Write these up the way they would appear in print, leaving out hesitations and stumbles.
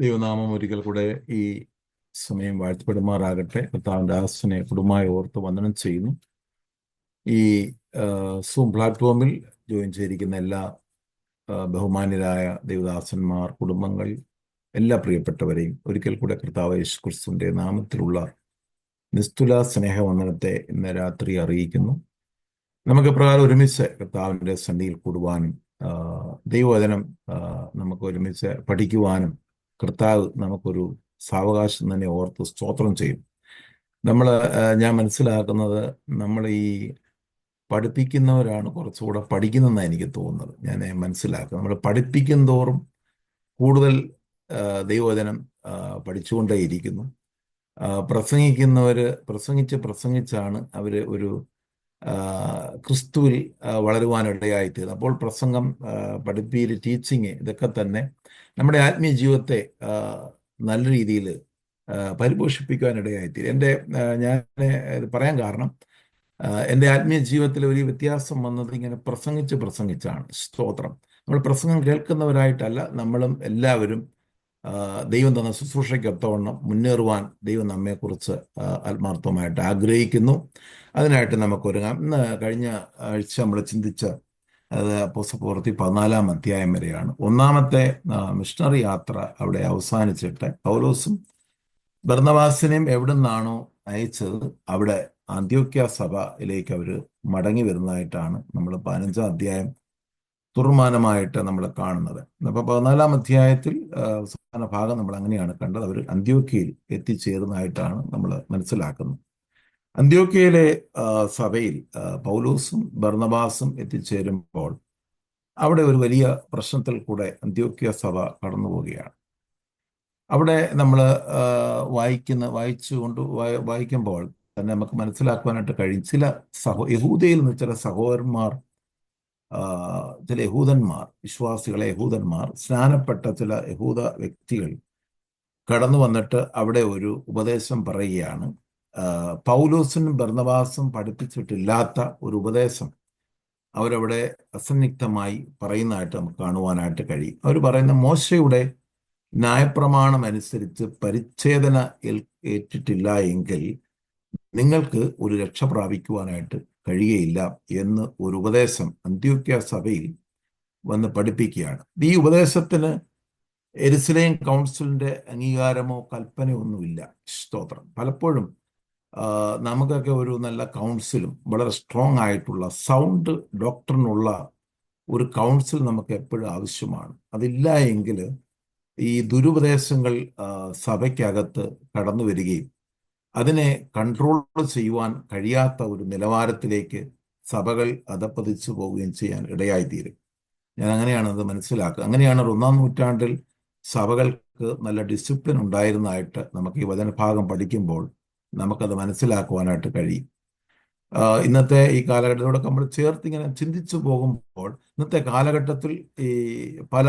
ദൈവനാമം ഒരിക്കൽ കൂടെ ഈ സമയം വാഴ്ത്തപ്പെടുമാറാകട്ടെ. കർത്താവിൻ്റെ ആസ്തിനെ കുടുംബമായി ഓർത്ത് വന്ദനം ചെയ്യുന്നു. ഈ സൂം പ്ലാറ്റ്ഫോമിൽ ജോയിൻ ചെയ്തിരിക്കുന്ന എല്ലാ ബഹുമാന്യരായ ദൈവദാസന്മാർ, കുടുംബങ്ങൾ, എല്ലാ പ്രിയപ്പെട്ടവരെയും ഒരിക്കൽ കൂടെ കർത്താവ് യേശു ക്രിസ്തുവിൻ്റെ നാമത്തിലുള്ള നിസ്തുല സ്നേഹവന്ദനത്തെ ഇന്ന് രാത്രി അറിയിക്കുന്നു. നമുക്ക് പ്രകാരം ഒരുമിച്ച് കർത്താവിൻ്റെ സന്നിധിയിൽ കൂടുവാനും ദൈവവചനം നമുക്ക് ഒരുമിച്ച് പഠിക്കുവാനും കർത്താവ് നമുക്കൊരു സാവകാശം തന്നെ ഓർത്ത് സ്തോത്രം ചെയ്യും. ഞാൻ മനസ്സിലാക്കുന്നത് നമ്മൾ ഈ പഠിപ്പിക്കുന്നവരാണ് കുറച്ചുകൂടെ പഠിക്കുന്നതെന്നാണ് എനിക്ക് തോന്നുന്നത്. ഞാൻ മനസ്സിലാക്കുന്നത് നമ്മൾ പഠിപ്പിക്കും തോറും കൂടുതൽ ദൈവവചനം പഠിച്ചുകൊണ്ടേയിരിക്കുന്നു. പ്രസംഗിക്കുന്നവർ പ്രസംഗിച്ചാണ് അവർ ഒരു ക്രിസ്തുവിൽ വളരുവാനിടയായിത്തീരുന്നത്. അപ്പോൾ പ്രസംഗം, പഠിപ്പീര്, ടീച്ചിങ് ഇതൊക്കെ തന്നെ നമ്മുടെ ആത്മീയ ജീവിതത്തെ നല്ല രീതിയിൽ പരിപോഷിപ്പിക്കുവാനിടയായിത്തീരും. ഞാൻ ഇത് പറയാൻ കാരണം എൻ്റെ ആത്മീയ ജീവിതത്തിൽ വലിയ വ്യത്യാസം വന്നത് ഇങ്ങനെ പ്രസംഗിച്ചാണ്. സ്തോത്രം. നമ്മൾ പ്രസംഗം കേൾക്കുന്നവരായിട്ടല്ല, നമ്മളും എല്ലാവരും ദൈവം തന്ന ശുശ്രൂഷയ്ക്കൊത്തവണ്ണം മുന്നേറുവാൻ ദൈവം നമ്മെക്കുറിച്ച് ആത്മാർത്ഥമായിട്ട് ആഗ്രഹിക്കുന്നു. അതിനായിട്ട് നമുക്കൊരുങ്ങാം. കഴിഞ്ഞ ആഴ്ച നമ്മൾ ചിന്തിച്ച അത് അപ്പോസ്തലപ്രവൃത്തി 14-ാം അധ്യായം വരെയാണ്. ഒന്നാമത്തെ മിഷണറി യാത്ര അവിടെ അവസാനിച്ചിട്ട് പൗലോസും ബർന്നബാസിനെയും എവിടെ നിന്നാണോ അയച്ചത് അവിടെ അന്ത്യോക്യ സഭയിലേക്ക് അവർ മടങ്ങി വരുന്നതായിട്ടാണ് നമ്മൾ 15-ാം അധ്യായം തുറമാനമായിട്ട് നമ്മൾ കാണുന്നത്. അപ്പോൾ 14-ാം അധ്യായത്തിൽ അവസാന ഭാഗം നമ്മൾ അങ്ങനെയാണ് കണ്ടത്. അവർ അന്ത്യോക്യയിൽ എത്തിച്ചേർന്നതായിട്ടാണ് നമ്മൾ മനസ്സിലാക്കുന്നത്. അന്ത്യോക്യയിലെ സഭയിൽ പൗലോസും ബർന്നബാസും എത്തിച്ചേരുമ്പോൾ അവിടെ ഒരു വലിയ പ്രശ്നത്തിൽ കൂടെ അന്ത്യോക്യ സഭ കടന്നു പോവുകയാണ്. അവിടെ നമ്മൾ വായിക്കുമ്പോൾ തന്നെ നമുക്ക് മനസ്സിലാക്കുവാനായിട്ട് കഴിയും. ചില യഹൂദയിൽ നിന്ന് ചില സഹോദരന്മാർ, ചില യഹൂദന്മാർ, വിശ്വാസികളെ യഹൂദന്മാർ, സ്നാനപ്പെട്ട ചില യഹൂദ വ്യക്തികൾ കടന്നു വന്നിട്ട് അവിടെ ഒരു ഉപദേശം പറയുകയാണ്. പൗലോസും ബർന്നബാസും പഠിപ്പിച്ചിട്ടില്ലാത്ത ഒരു ഉപദേശം അവരവിടെ അസന്നിഗ്ധമായി പറയുന്നതായിട്ട് നമുക്ക് കാണുവാനായിട്ട് കഴിയും. അവർ പറയുന്ന മോശയുടെ ന്യായപ്രമാണം അനുസരിച്ച് പരിച്ഛേദന ഏറ്റിട്ടില്ല എങ്കിൽ നിങ്ങൾക്ക് ഒരു രക്ഷ പ്രാപിക്കുവാനായിട്ട് കഴിയുകയില്ല എന്ന് ഒരു ഉപദേശം അന്ത്യോക്യ സഭയിൽ വന്ന് പഠിപ്പിക്കുകയാണ്. ഈ ഉപദേശത്തിന് യെരുശലേം കൗൺസിലിന്റെ അംഗീകാരമോ കൽപ്പനയോ ഒന്നുമില്ല. സ്തോത്രം. പലപ്പോഴും നമുക്കൊക്കെ ഒരു നല്ല കൗൺസിലും വളരെ സ്ട്രോങ് ആയിട്ടുള്ള സൗണ്ട് ഡോക്ടറിനുള്ള ഒരു കൗൺസിൽ നമുക്ക് എപ്പോഴും ആവശ്യമാണ്. അതില്ല എങ്കിൽ ഈ ദുരുപദേശങ്ങൾ സഭയ്ക്കകത്ത് കടന്നു വരികയും അതിനെ കൺട്രോൾ ചെയ്യുവാൻ കഴിയാത്ത ഒരു നിലവാരത്തിലേക്ക് സഭകൾ അധപ്പതിച്ചു പോവുകയും ചെയ്യാൻ ഇടയായിത്തീരും. ഞാൻ അങ്ങനെയാണ് അത് മനസ്സിലാക്കുക. അങ്ങനെയാണ് 1-ാം നൂറ്റാണ്ടിൽ സഭകൾക്ക് നല്ല ഡിസിപ്ലിൻ ഉണ്ടായിരുന്നതായിട്ട് നമുക്ക് ഈ വചനഭാഗം പഠിക്കുമ്പോൾ നമുക്കത് മനസ്സിലാക്കുവാനായിട്ട് കഴിയും. ഇന്നത്തെ ഈ കാലഘട്ടത്തോടൊക്കെ നമ്മൾ ചേർത്ത് ഇങ്ങനെ ചിന്തിച്ചു പോകുമ്പോൾ ഇന്നത്തെ കാലഘട്ടത്തിൽ ഈ പല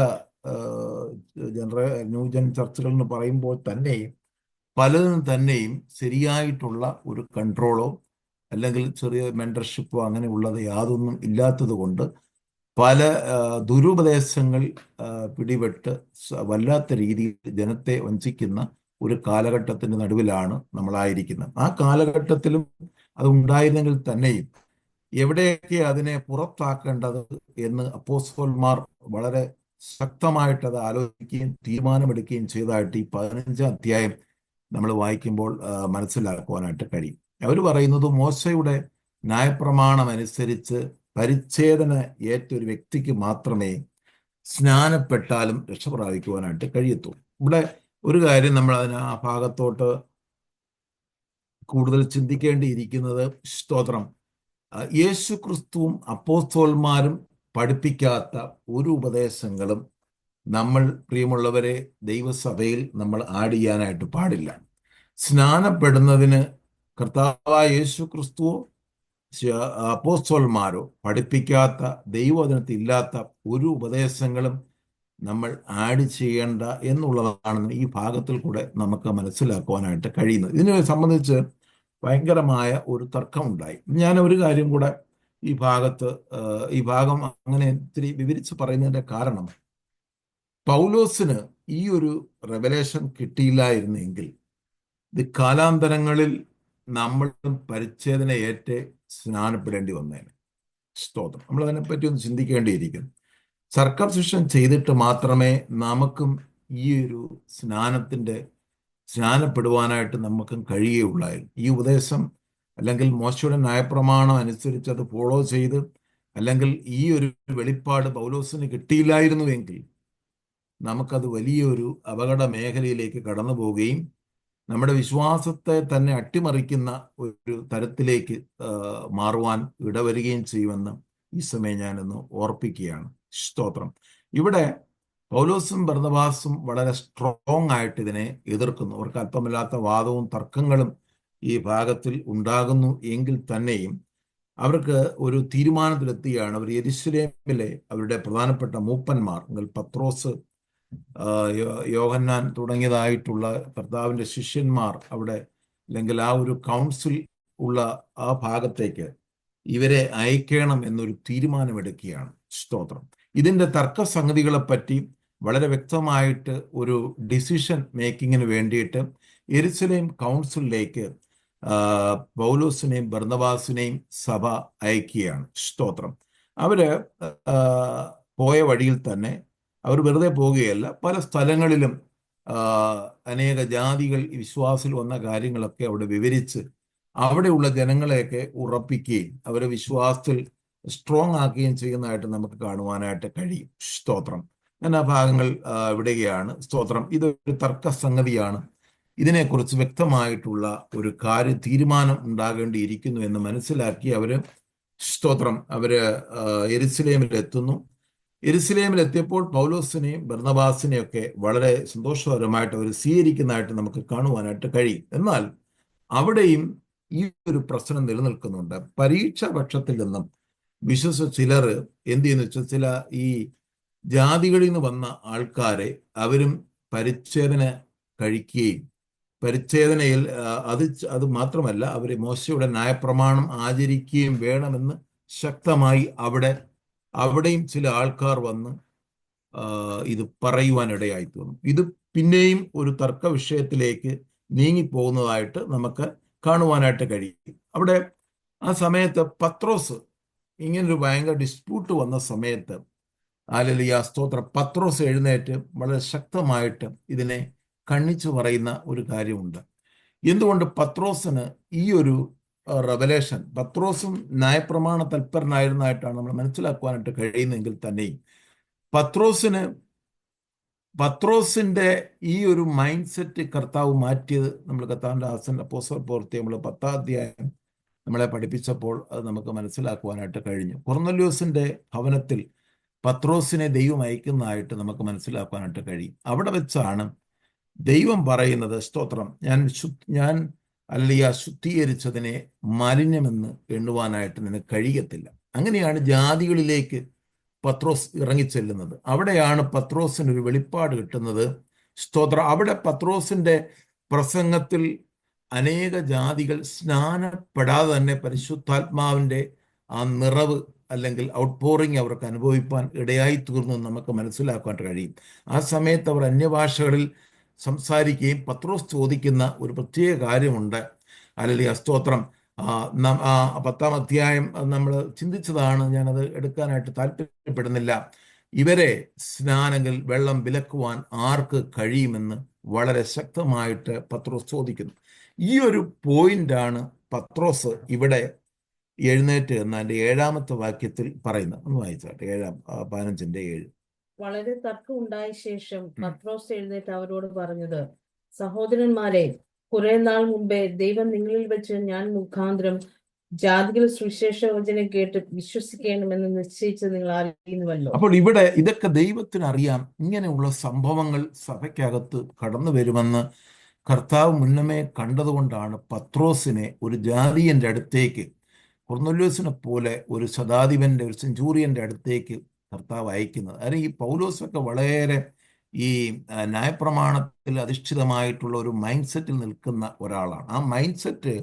ന്യൂജൻ ചർച്ചുകൾ എന്ന് പറയുമ്പോൾ തന്നെയും പലതിനും തന്നെയും ശരിയായിട്ടുള്ള ഒരു കൺട്രോളോ അല്ലെങ്കിൽ ചെറിയ മെന്റർഷിപ്പോ അങ്ങനെയുള്ളത് യാതൊന്നും ഇല്ലാത്തത് കൊണ്ട് പല ദുരുപദേശങ്ങൾ പിടിപെട്ട് വല്ലാത്ത രീതിയിൽ ജനത്തെ വഞ്ചിക്കുന്ന ഒരു കാലഘട്ടത്തിന്റെ നടുവിലാണ് നമ്മളായിരിക്കുന്നത്. ആ കാലഘട്ടത്തിലും അത് ഉണ്ടായിരുന്നെങ്കിൽ തന്നെയും എവിടെയൊക്കെ അതിനെ പുറത്താക്കേണ്ടത് എന്ന് അപ്പോസ്തലന്മാർ വളരെ ശക്തമായിട്ട് അത് ആലോചിക്കുകയും തീരുമാനമെടുക്കുകയും ചെയ്തതായിട്ട് ഈ 15-ാം അധ്യായം നമ്മൾ വായിക്കുമ്പോൾ മനസ്സിലാക്കുവാനായിട്ട് കഴിയും. അവർ പറയുന്നത് മോശയുടെ ന്യായപ്രമാണം അനുസരിച്ച് പരിച്ഛേദന ഏറ്റ ഒരു വ്യക്തിക്ക് മാത്രമേ സ്നാനപ്പെട്ടാലും രക്ഷ പ്രാപിക്കുവാനായിട്ട് കഴിയത്തുള്ളൂ. ഇവിടെ ഒരു കാര്യം നമ്മൾ ആ ഭാഗത്തോട്ട് കൂടുതൽ ചിന്തിക്കേണ്ടിയിരിക്കുന്നത്, സ്തോത്രം, യേശു ക്രിസ്തുവും അപ്പോസ്തലന്മാരും പഠിപ്പിക്കാത്ത ഒരു ഉപദേശങ്ങളും നമ്മൾ, പ്രിയമുള്ളവരെ, ദൈവസഭയിൽ നമ്മൾ ആഡ് ചെയ്യാനായിട്ട് പാടില്ല. സ്നാനപ്പെടുന്നതിന് കർത്താവായ യേശു ക്രിസ്തുവോ അപ്പോസ്തലന്മാരോ പഠിപ്പിക്കാത്ത, ദൈവവചനത്തിലില്ലാത്ത ഒരു ഉപദേശങ്ങളും നമ്മൾ ആഡ് ചെയ്യേണ്ട എന്നുള്ളതാണ് ഈ ഭാഗത്തിൽ കൂടെ നമുക്ക് മനസ്സിലാക്കുവാനായിട്ട് കഴിയുന്നത്. ഇതിനെ സംബന്ധിച്ച് ഭയങ്കരമായ ഒരു തർക്കമുണ്ടായി. ഞാൻ ഒരു കാര്യം കൂടെ ഈ ഭാഗം അങ്ങനെ ഇത്തിരി വിവരിച്ച് പറയുന്നതിന്റെ കാരണം, പൗലോസിന് ഈ ഒരു റെവലേഷൻ കിട്ടിയില്ലായിരുന്നെങ്കിൽ ഇത് കാലാന്തരങ്ങളിൽ നമ്മളും പരിച്ഛേദന ഏറ്റ് സ്നാനപ്പെടേണ്ടി വന്നേനെ. സ്തോത്രം. നമ്മൾ അതിനെപ്പറ്റി ഒന്ന് ചിന്തിക്കേണ്ടിയിരിക്കുന്നു. സർക്കംസിഷൻ ചെയ്തിട്ട് മാത്രമേ നമുക്കും ഈ ഒരു സ്നാനപ്പെടുവാനായിട്ട് നമുക്കും കഴിയുകയുള്ളായിരുന്നു. ഈ ഉപദേശം അല്ലെങ്കിൽ മോശയുടെ ന്യായപ്രമാണം അനുസരിച്ച് അത് ഫോളോ ചെയ്ത് അല്ലെങ്കിൽ ഈ ഒരു വെളിപ്പാട് പൗലോസിന് കിട്ടിയില്ലായിരുന്നുവെങ്കിൽ നമുക്കത് വലിയൊരു അപകട മേഖലയിലേക്ക് കടന്നു പോവുകയും നമ്മുടെ വിശ്വാസത്തെ തന്നെ അട്ടിമറിക്കുന്ന ഒരു തരത്തിലേക്ക് മാറുവാൻ ഇടവരികയും ചെയ്യുമെന്ന് ഈ സമയം ഞാനൊന്ന് ഓർപ്പിക്കുകയാണ്. സ്തോത്രം. ഇവിടെ പൗലോസും ബർന്നബാസും വളരെ സ്ട്രോങ് ആയിട്ട് ഇതിനെ എതിർക്കുന്നു. അവർക്ക് അല്പമില്ലാത്ത വാദവും തർക്കങ്ങളും ഈ ഭാഗത്തിൽ ഉണ്ടാകുന്നു എങ്കിൽ തന്നെയും അവർക്ക് ഒരു തീരുമാനത്തിലെത്തുകയാണ്. അവർ യെരുശലേമിലെ അവരുടെ പ്രധാനപ്പെട്ട മൂപ്പന്മാർ, പത്രോസ്, യോഹന്നാൻ തുടങ്ങിയതായിട്ടുള്ള കർത്താവിൻ്റെ ശിഷ്യന്മാർ അവിടെ അല്ലെങ്കിൽ ആ ഒരു കൗൺസിൽ ഉള്ള ആ ഭാഗത്തേക്ക് ഇവരെ അയക്കണം എന്നൊരു തീരുമാനമെടുക്കുകയാണ്. സ്തോത്രം. ഇതിൻ്റെ തർക്കസംഗതികളെപ്പറ്റി വളരെ വ്യക്തമായിട്ട് ഒരു ഡിസിഷൻ മേക്കിങ്ങിന് വേണ്ടിയിട്ട് യെരുശലേം കൗൺസിലിലേക്ക് പൗലോസിനെയും ബർന്നബാസിനെയും സഭ അയക്കുകയാണ്. സ്തോത്രം. അവര് പോയ വഴിയിൽ തന്നെ അവർ വെറുതെ പോവുകയല്ല, പല സ്ഥലങ്ങളിലും അനേക ജാതികൾ വിശ്വാസത്തിൽ വന്ന കാര്യങ്ങളൊക്കെ അവിടെ വിവരിച്ച് അവിടെയുള്ള ജനങ്ങളെയൊക്കെ ഉറപ്പിക്കുകയും അവരെ വിശ്വാസത്തിൽ സ്ട്രോങ് ആക്കുകയും ചെയ്യുന്നതായിട്ട് നമുക്ക് കാണുവാനായിട്ട് കഴിയും. സ്തോത്രം. ഞാൻ ആ ഭാഗങ്ങൾ വിടുകയാണ്. സ്തോത്രം. ഇതൊരു തർക്കസംഗതിയാണ്. ഇതിനെക്കുറിച്ച് വ്യക്തമായിട്ടുള്ള ഒരു തീരുമാനം ഉണ്ടാകേണ്ടിയിരിക്കുന്നു എന്ന് മനസ്സിലാക്കി സ്തോത്രം അവര് യെരുശലേമിലെത്തുന്നു. യെരുശലേമിലെത്തിയപ്പോൾ പൗലോസിനെയും ബർന്നബാസിനെയും ഒക്കെ വളരെ സന്തോഷകരമായിട്ട് അവർ സ്വീകരിക്കുന്നതായിട്ട് നമുക്ക് കാണുവാനായിട്ട് കഴിയും. എന്നാൽ അവിടെയും ഈ ഒരു പ്രശ്നം നിലനിൽക്കുന്നുണ്ട്. പരീക്ഷാ പക്ഷത്തിൽ നിന്നും വിശ്വസിച്ച ചിലർ എന്ത് ചെയ്യുന്നു വെച്ചാൽ ചില ഈ ജാതികളിൽ നിന്ന് വന്ന ആൾക്കാരെ അവരും പരിച്ഛേദന കഴിക്കുകയും പരിച്ഛേദനയിൽ അത് മാത്രമല്ല അവർ മോശയുടെ ന്യായപ്രമാണം ആചരിക്കുകയും വേണമെന്ന് ശക്തമായി അവിടെയും ചില ആൾക്കാർ വന്ന് ഇത് പറയുവാനിടയായി തോന്നും. ഇത് പിന്നെയും ഒരു തർക്ക വിഷയത്തിലേക്ക് നീങ്ങിപ്പോകുന്നതായിട്ട് നമുക്ക് കാണുവാനായിട്ട് കഴിയും. അവിടെ ആ സമയത്ത് പത്രോസ് ഇങ്ങനൊരു ഭയങ്കര ഡിസ്പ്യൂട്ട് വന്ന സമയത്ത് ഹല്ലേലൂയ സ്തോത്രം, പത്രോസ് എഴുന്നേറ്റ് വളരെ ശക്തമായിട്ട് ഇതിനെ ഖണ്ഡിച്ചു പറയുന്ന ഒരു കാര്യമുണ്ട്. എന്തുകൊണ്ട് പത്രോസിന് ഈ ഒരു റെവലേഷൻ, പത്രോസും ന്യായപ്രമാണ തൽപരനായിരുന്നതായിട്ടാണ് നമ്മൾ മനസ്സിലാക്കുവാനായിട്ട് കഴിയുന്നെങ്കിൽ തന്നെയും പത്രോസിന്റെ ഈ ഒരു മൈൻഡ് സെറ്റ് കർത്താവ് മാറ്റിയത് നമ്മൾ കർത്താവിൻ്റെ അപ്പോസ്തല പ്രവൃത്തി നമ്മൾ 10-ാം അധ്യായം നമ്മളെ പഠിപ്പിച്ചപ്പോൾ അത് നമുക്ക് മനസ്സിലാക്കുവാനായിട്ട് കഴിഞ്ഞു. കൊർന്നല്യോസിന്റെ ഭവനത്തിൽ പത്രോസിനെ ദൈവം അയക്കുന്നതായിട്ട് നമുക്ക് മനസ്സിലാക്കുവാനായിട്ട് കഴിയും. അവിടെ വെച്ചാണ് ദൈവം പറയുന്നത്, സ്തോത്രം, ഞാൻ അല്ലെങ്കിൽ ശുദ്ധീകരിച്ചതിനെ മാലിന്യമെന്ന് എണ്ണുവാനായിട്ട് നിനക്ക് കഴിയത്തില്ല. അങ്ങനെയാണ് ജാതികളിലേക്ക് പത്രോസ് ഇറങ്ങിച്ചെല്ലുന്നത്. അവിടെയാണ് പത്രോസിനൊരു വെളിപ്പാട് കിട്ടുന്നത്. സ്തോത്രം. അവിടെ പത്രോസിന്റെ പ്രസംഗത്തിൽ അനേക ജാതികൾ സ്നാനപ്പെടാതെ തന്നെ പരിശുദ്ധാത്മാവിന്റെ ആ നിറവ് അല്ലെങ്കിൽ ഔട്ട്പോറിങ് അവർക്ക് അനുഭവിപ്പാൻ ഇടയായി തീർന്നു എന്ന് നമുക്ക് മനസ്സിലാക്കാൻ കഴിയും. ആ സമയത്ത് അവർ അന്യഭാഷകളിൽ സംസാരിക്കുകയും പത്രോസ് ചോദിക്കുന്ന ഒരു പ്രത്യേക കാര്യമുണ്ട്. അല്ലെങ്കിൽ സ്തോത്രം, 10-ാം അധ്യായം നമ്മൾ ചിന്തിച്ചതാണ്, ഞാനത് എടുക്കാനായിട്ട് താല്പര്യപ്പെടുന്നില്ല. ഇവരെ സ്നാനങ്ങൾ വെള്ളം വിലക്കുവാൻ ആർക്ക് കഴിയുമെന്ന് വളരെ ശക്തമായിട്ട് പത്രോസ് ചോദിക്കുന്നു. ഈ ഒരു പോയിന്റാണ് പത്രോസ് ഇവിടെ എഴുന്നേറ്റ് എന്ന എൻ്റെ 7-ാമത്തെ വാക്യത്തിൽ പറയുന്നത്. ഒന്ന് വായിച്ചാട്ടെ. 15:7. വളരെ തർക്കം ഉണ്ടായ ശേഷം പത്രോസ് എഴുന്നേറ്റ് അവരോട് പറഞ്ഞത്, സഹോദരന്മാരെ, കുറെ നാൾ മുമ്പേ ദൈവം നിങ്ങളിൽ വെച്ച് ഞാൻ മുഖാന്തരം ജാതികൾ സുവിശേഷ വചനം കേട്ട് വിശ്വസിക്കണമെന്ന് നിശ്ചയിച്ചത് നിങ്ങൾ അറിയുന്നുവല്ലോ. അപ്പോൾ ഇവിടെ ഇതൊക്കെ ദൈവത്തിന് അറിയാം. ഇങ്ങനെയുള്ള സംഭവങ്ങൾ സഭയ്ക്കകത്ത് കടന്നു വരുമെന്ന് കർത്താവ് മുന്നമേ കണ്ടതുകൊണ്ടാണ് പത്രോസിനെ ഒരു ജാതിയന്റെ അടുത്തേക്ക്, കൊർന്നല്യോസിനെ പോലെ ഒരു ശതാധിപന്റെ, ഒരു സെഞ്ചൂറിയന്റെ അടുത്തേക്ക് കർത്താവ് അയക്കുന്നത്. അതായത് ഈ പൗലോസൊക്കെ വളരെ ഈ ന്യായപ്രമാണത്തിൽ അധിഷ്ഠിതമായിട്ടുള്ള ഒരു മൈൻഡ് സെറ്റിൽ നിൽക്കുന്ന ഒരാളാണ്. ആ മൈൻഡ് സെറ്റ്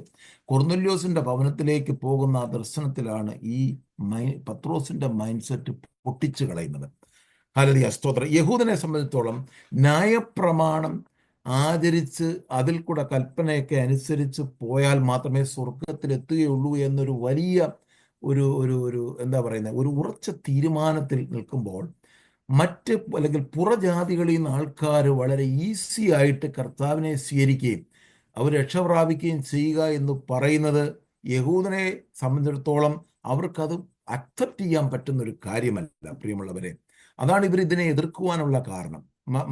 കൊർന്നല്യോസിന്റെ ഭവനത്തിലേക്ക് പോകുന്ന ആ ദർശനത്തിലാണ് ഈ പത്രോസിന്റെ മൈൻഡ് സെറ്റ് പൊട്ടിച്ചു കളയുന്നത്. ഹല്ലേലൂയ, സ്തോത്രം. യഹൂദനെ സംബന്ധിച്ചിടത്തോളം ന്യായപ്രമാണം ആചരിച്ച് അതിൽ കൂടെ കൽപ്പനയൊക്കെ അനുസരിച്ച് പോയാൽ മാത്രമേ സ്വർഗത്തിൽ എത്തുകയുള്ളൂ എന്നൊരു വലിയ ഒരു ഒരു ഒരു എന്താ പറയുന്നത്, ഒരു ഉറച്ച തീരുമാനത്തിൽ നിൽക്കുമ്പോൾ മറ്റ് അല്ലെങ്കിൽ പുറജാതികളിൽ നിന്ന് ആൾക്കാർ വളരെ ഈസി ആയിട്ട് കർത്താവിനെ സ്വീകരിക്കുകയും അവർ രക്ഷ പ്രാപിക്കുകയും ചെയ്യുക എന്ന് പറയുന്നത് യഹൂദനെ സംബന്ധിച്ചിടത്തോളം അവർക്കത് അക്സെപ്റ്റ് ചെയ്യാൻ പറ്റുന്ന ഒരു കാര്യമല്ല, പ്രിയമുള്ളവരെ. അതാണ് ഇവർ ഇതിനെ എതിർക്കുവാനുള്ള കാരണം.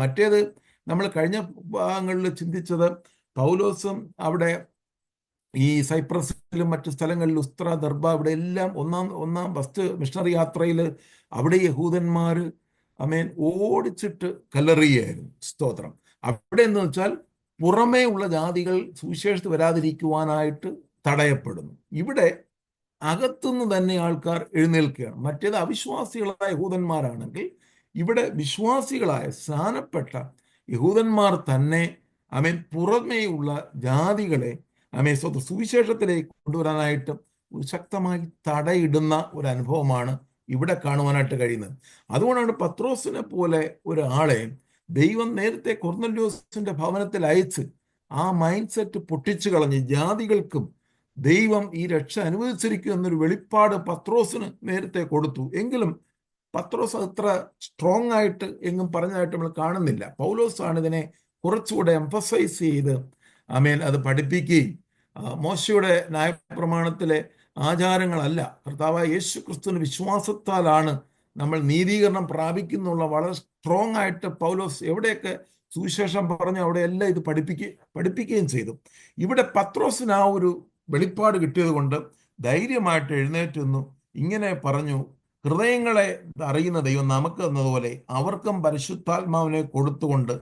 മറ്റേത് നമ്മൾ കഴിഞ്ഞ ഭാഗങ്ങളിൽ ചിന്തിച്ചത്, പൗലോസും അവിടെ ഈ സൈപ്രസിലും മറ്റു സ്ഥലങ്ങളിൽ ഉസ്ത്ര, ദർബ, ഇവിടെ എല്ലാം ഒന്നാം ഫസ്റ്റ് മിഷണറി യാത്രയിൽ അവിടെ യഹൂദന്മാർ ഓടിച്ചിട്ട് കല്ലെറിയായിരുന്നു. സ്തോത്രം. അവിടെ എന്ന് വെച്ചാൽ പുറമേ ഉള്ള ജാതികൾ സുവിശേഷത്തിൽ വരാതിരിക്കുവാനായിട്ട് തടയപ്പെടുന്നു. ഇവിടെ അകത്തുനിന്ന് തന്നെ ആൾക്കാർ എഴുന്നേൽക്കുകയാണ്. മറ്റേത് അവിശ്വാസികളായ യഹൂദന്മാരാണെങ്കിൽ ഇവിടെ വിശ്വാസികളായ സ്നാനപ്പെട്ട യഹൂദന്മാർ തന്നെ പുറമേയുള്ള ജാതികളെ സുവിശേഷത്തിലേക്ക് കൊണ്ടുവരാനായിട്ട് ശക്തമായി തടയിടുന്ന ഒരു അനുഭവമാണ് ഇവിടെ കാണുവാനായിട്ട് കഴിയുന്നത്. അതുകൊണ്ടാണ് പത്രോസിനെ പോലെ ഒരാളെ ദൈവം നേരത്തെ കൊർന്നല്യോസിന്റെ ഭവനത്തിൽ അയച്ച് ആ മൈൻഡ് സെറ്റ് പൊട്ടിച്ചു കളഞ്ഞ് ജാതികൾക്കും ദൈവം ഈ രക്ഷ അനുവദിച്ചിരിക്കും എന്നൊരു വെളിപ്പാട് പത്രോസിന് നേരത്തെ കൊടുത്തു. എങ്കിലും പത്രോസ് അത്ര സ്ട്രോങ് ആയിട്ട് എങ്ങും പറഞ്ഞതായിട്ട് നമ്മൾ കാണുന്നില്ല. പൗലോസാണ് ഇതിനെ കുറച്ചുകൂടെ എംഫസൈസ് ചെയ്ത് അത് പഠിപ്പിക്കുകയും മോശയുടെ ന്യായപ്രമാണത്തിലെ ആചാരങ്ങളല്ല, കർത്താവായ യേശു ക്രിസ്തുവിന്റെ വിശ്വാസത്താലാണ് നമ്മൾ നീതീകരണം പ്രാപിക്കുന്നുള്ള വളരെ സ്ട്രോങ് ആയിട്ട് പൗലോസ് എവിടെയൊക്കെ സുവിശേഷം പറഞ്ഞു അവിടെയെല്ലാം ഇത് പഠിപ്പിക്കുകയും ചെയ്തു. ഇവിടെ പത്രോസിന് ആ ഒരു വെളിപ്പാട് കിട്ടിയത് കൊണ്ട് ധൈര്യമായിട്ട് എഴുന്നേറ്റ് നിന്നു ഇങ്ങനെ പറഞ്ഞു, ഹൃദയങ്ങളെ അറിയുന്ന ദൈവം നമുക്ക് എന്നതുപോലെ അവർക്കും പരിശുദ്ധാത്മാവിനെ കൊടുത്തുകൊണ്ട്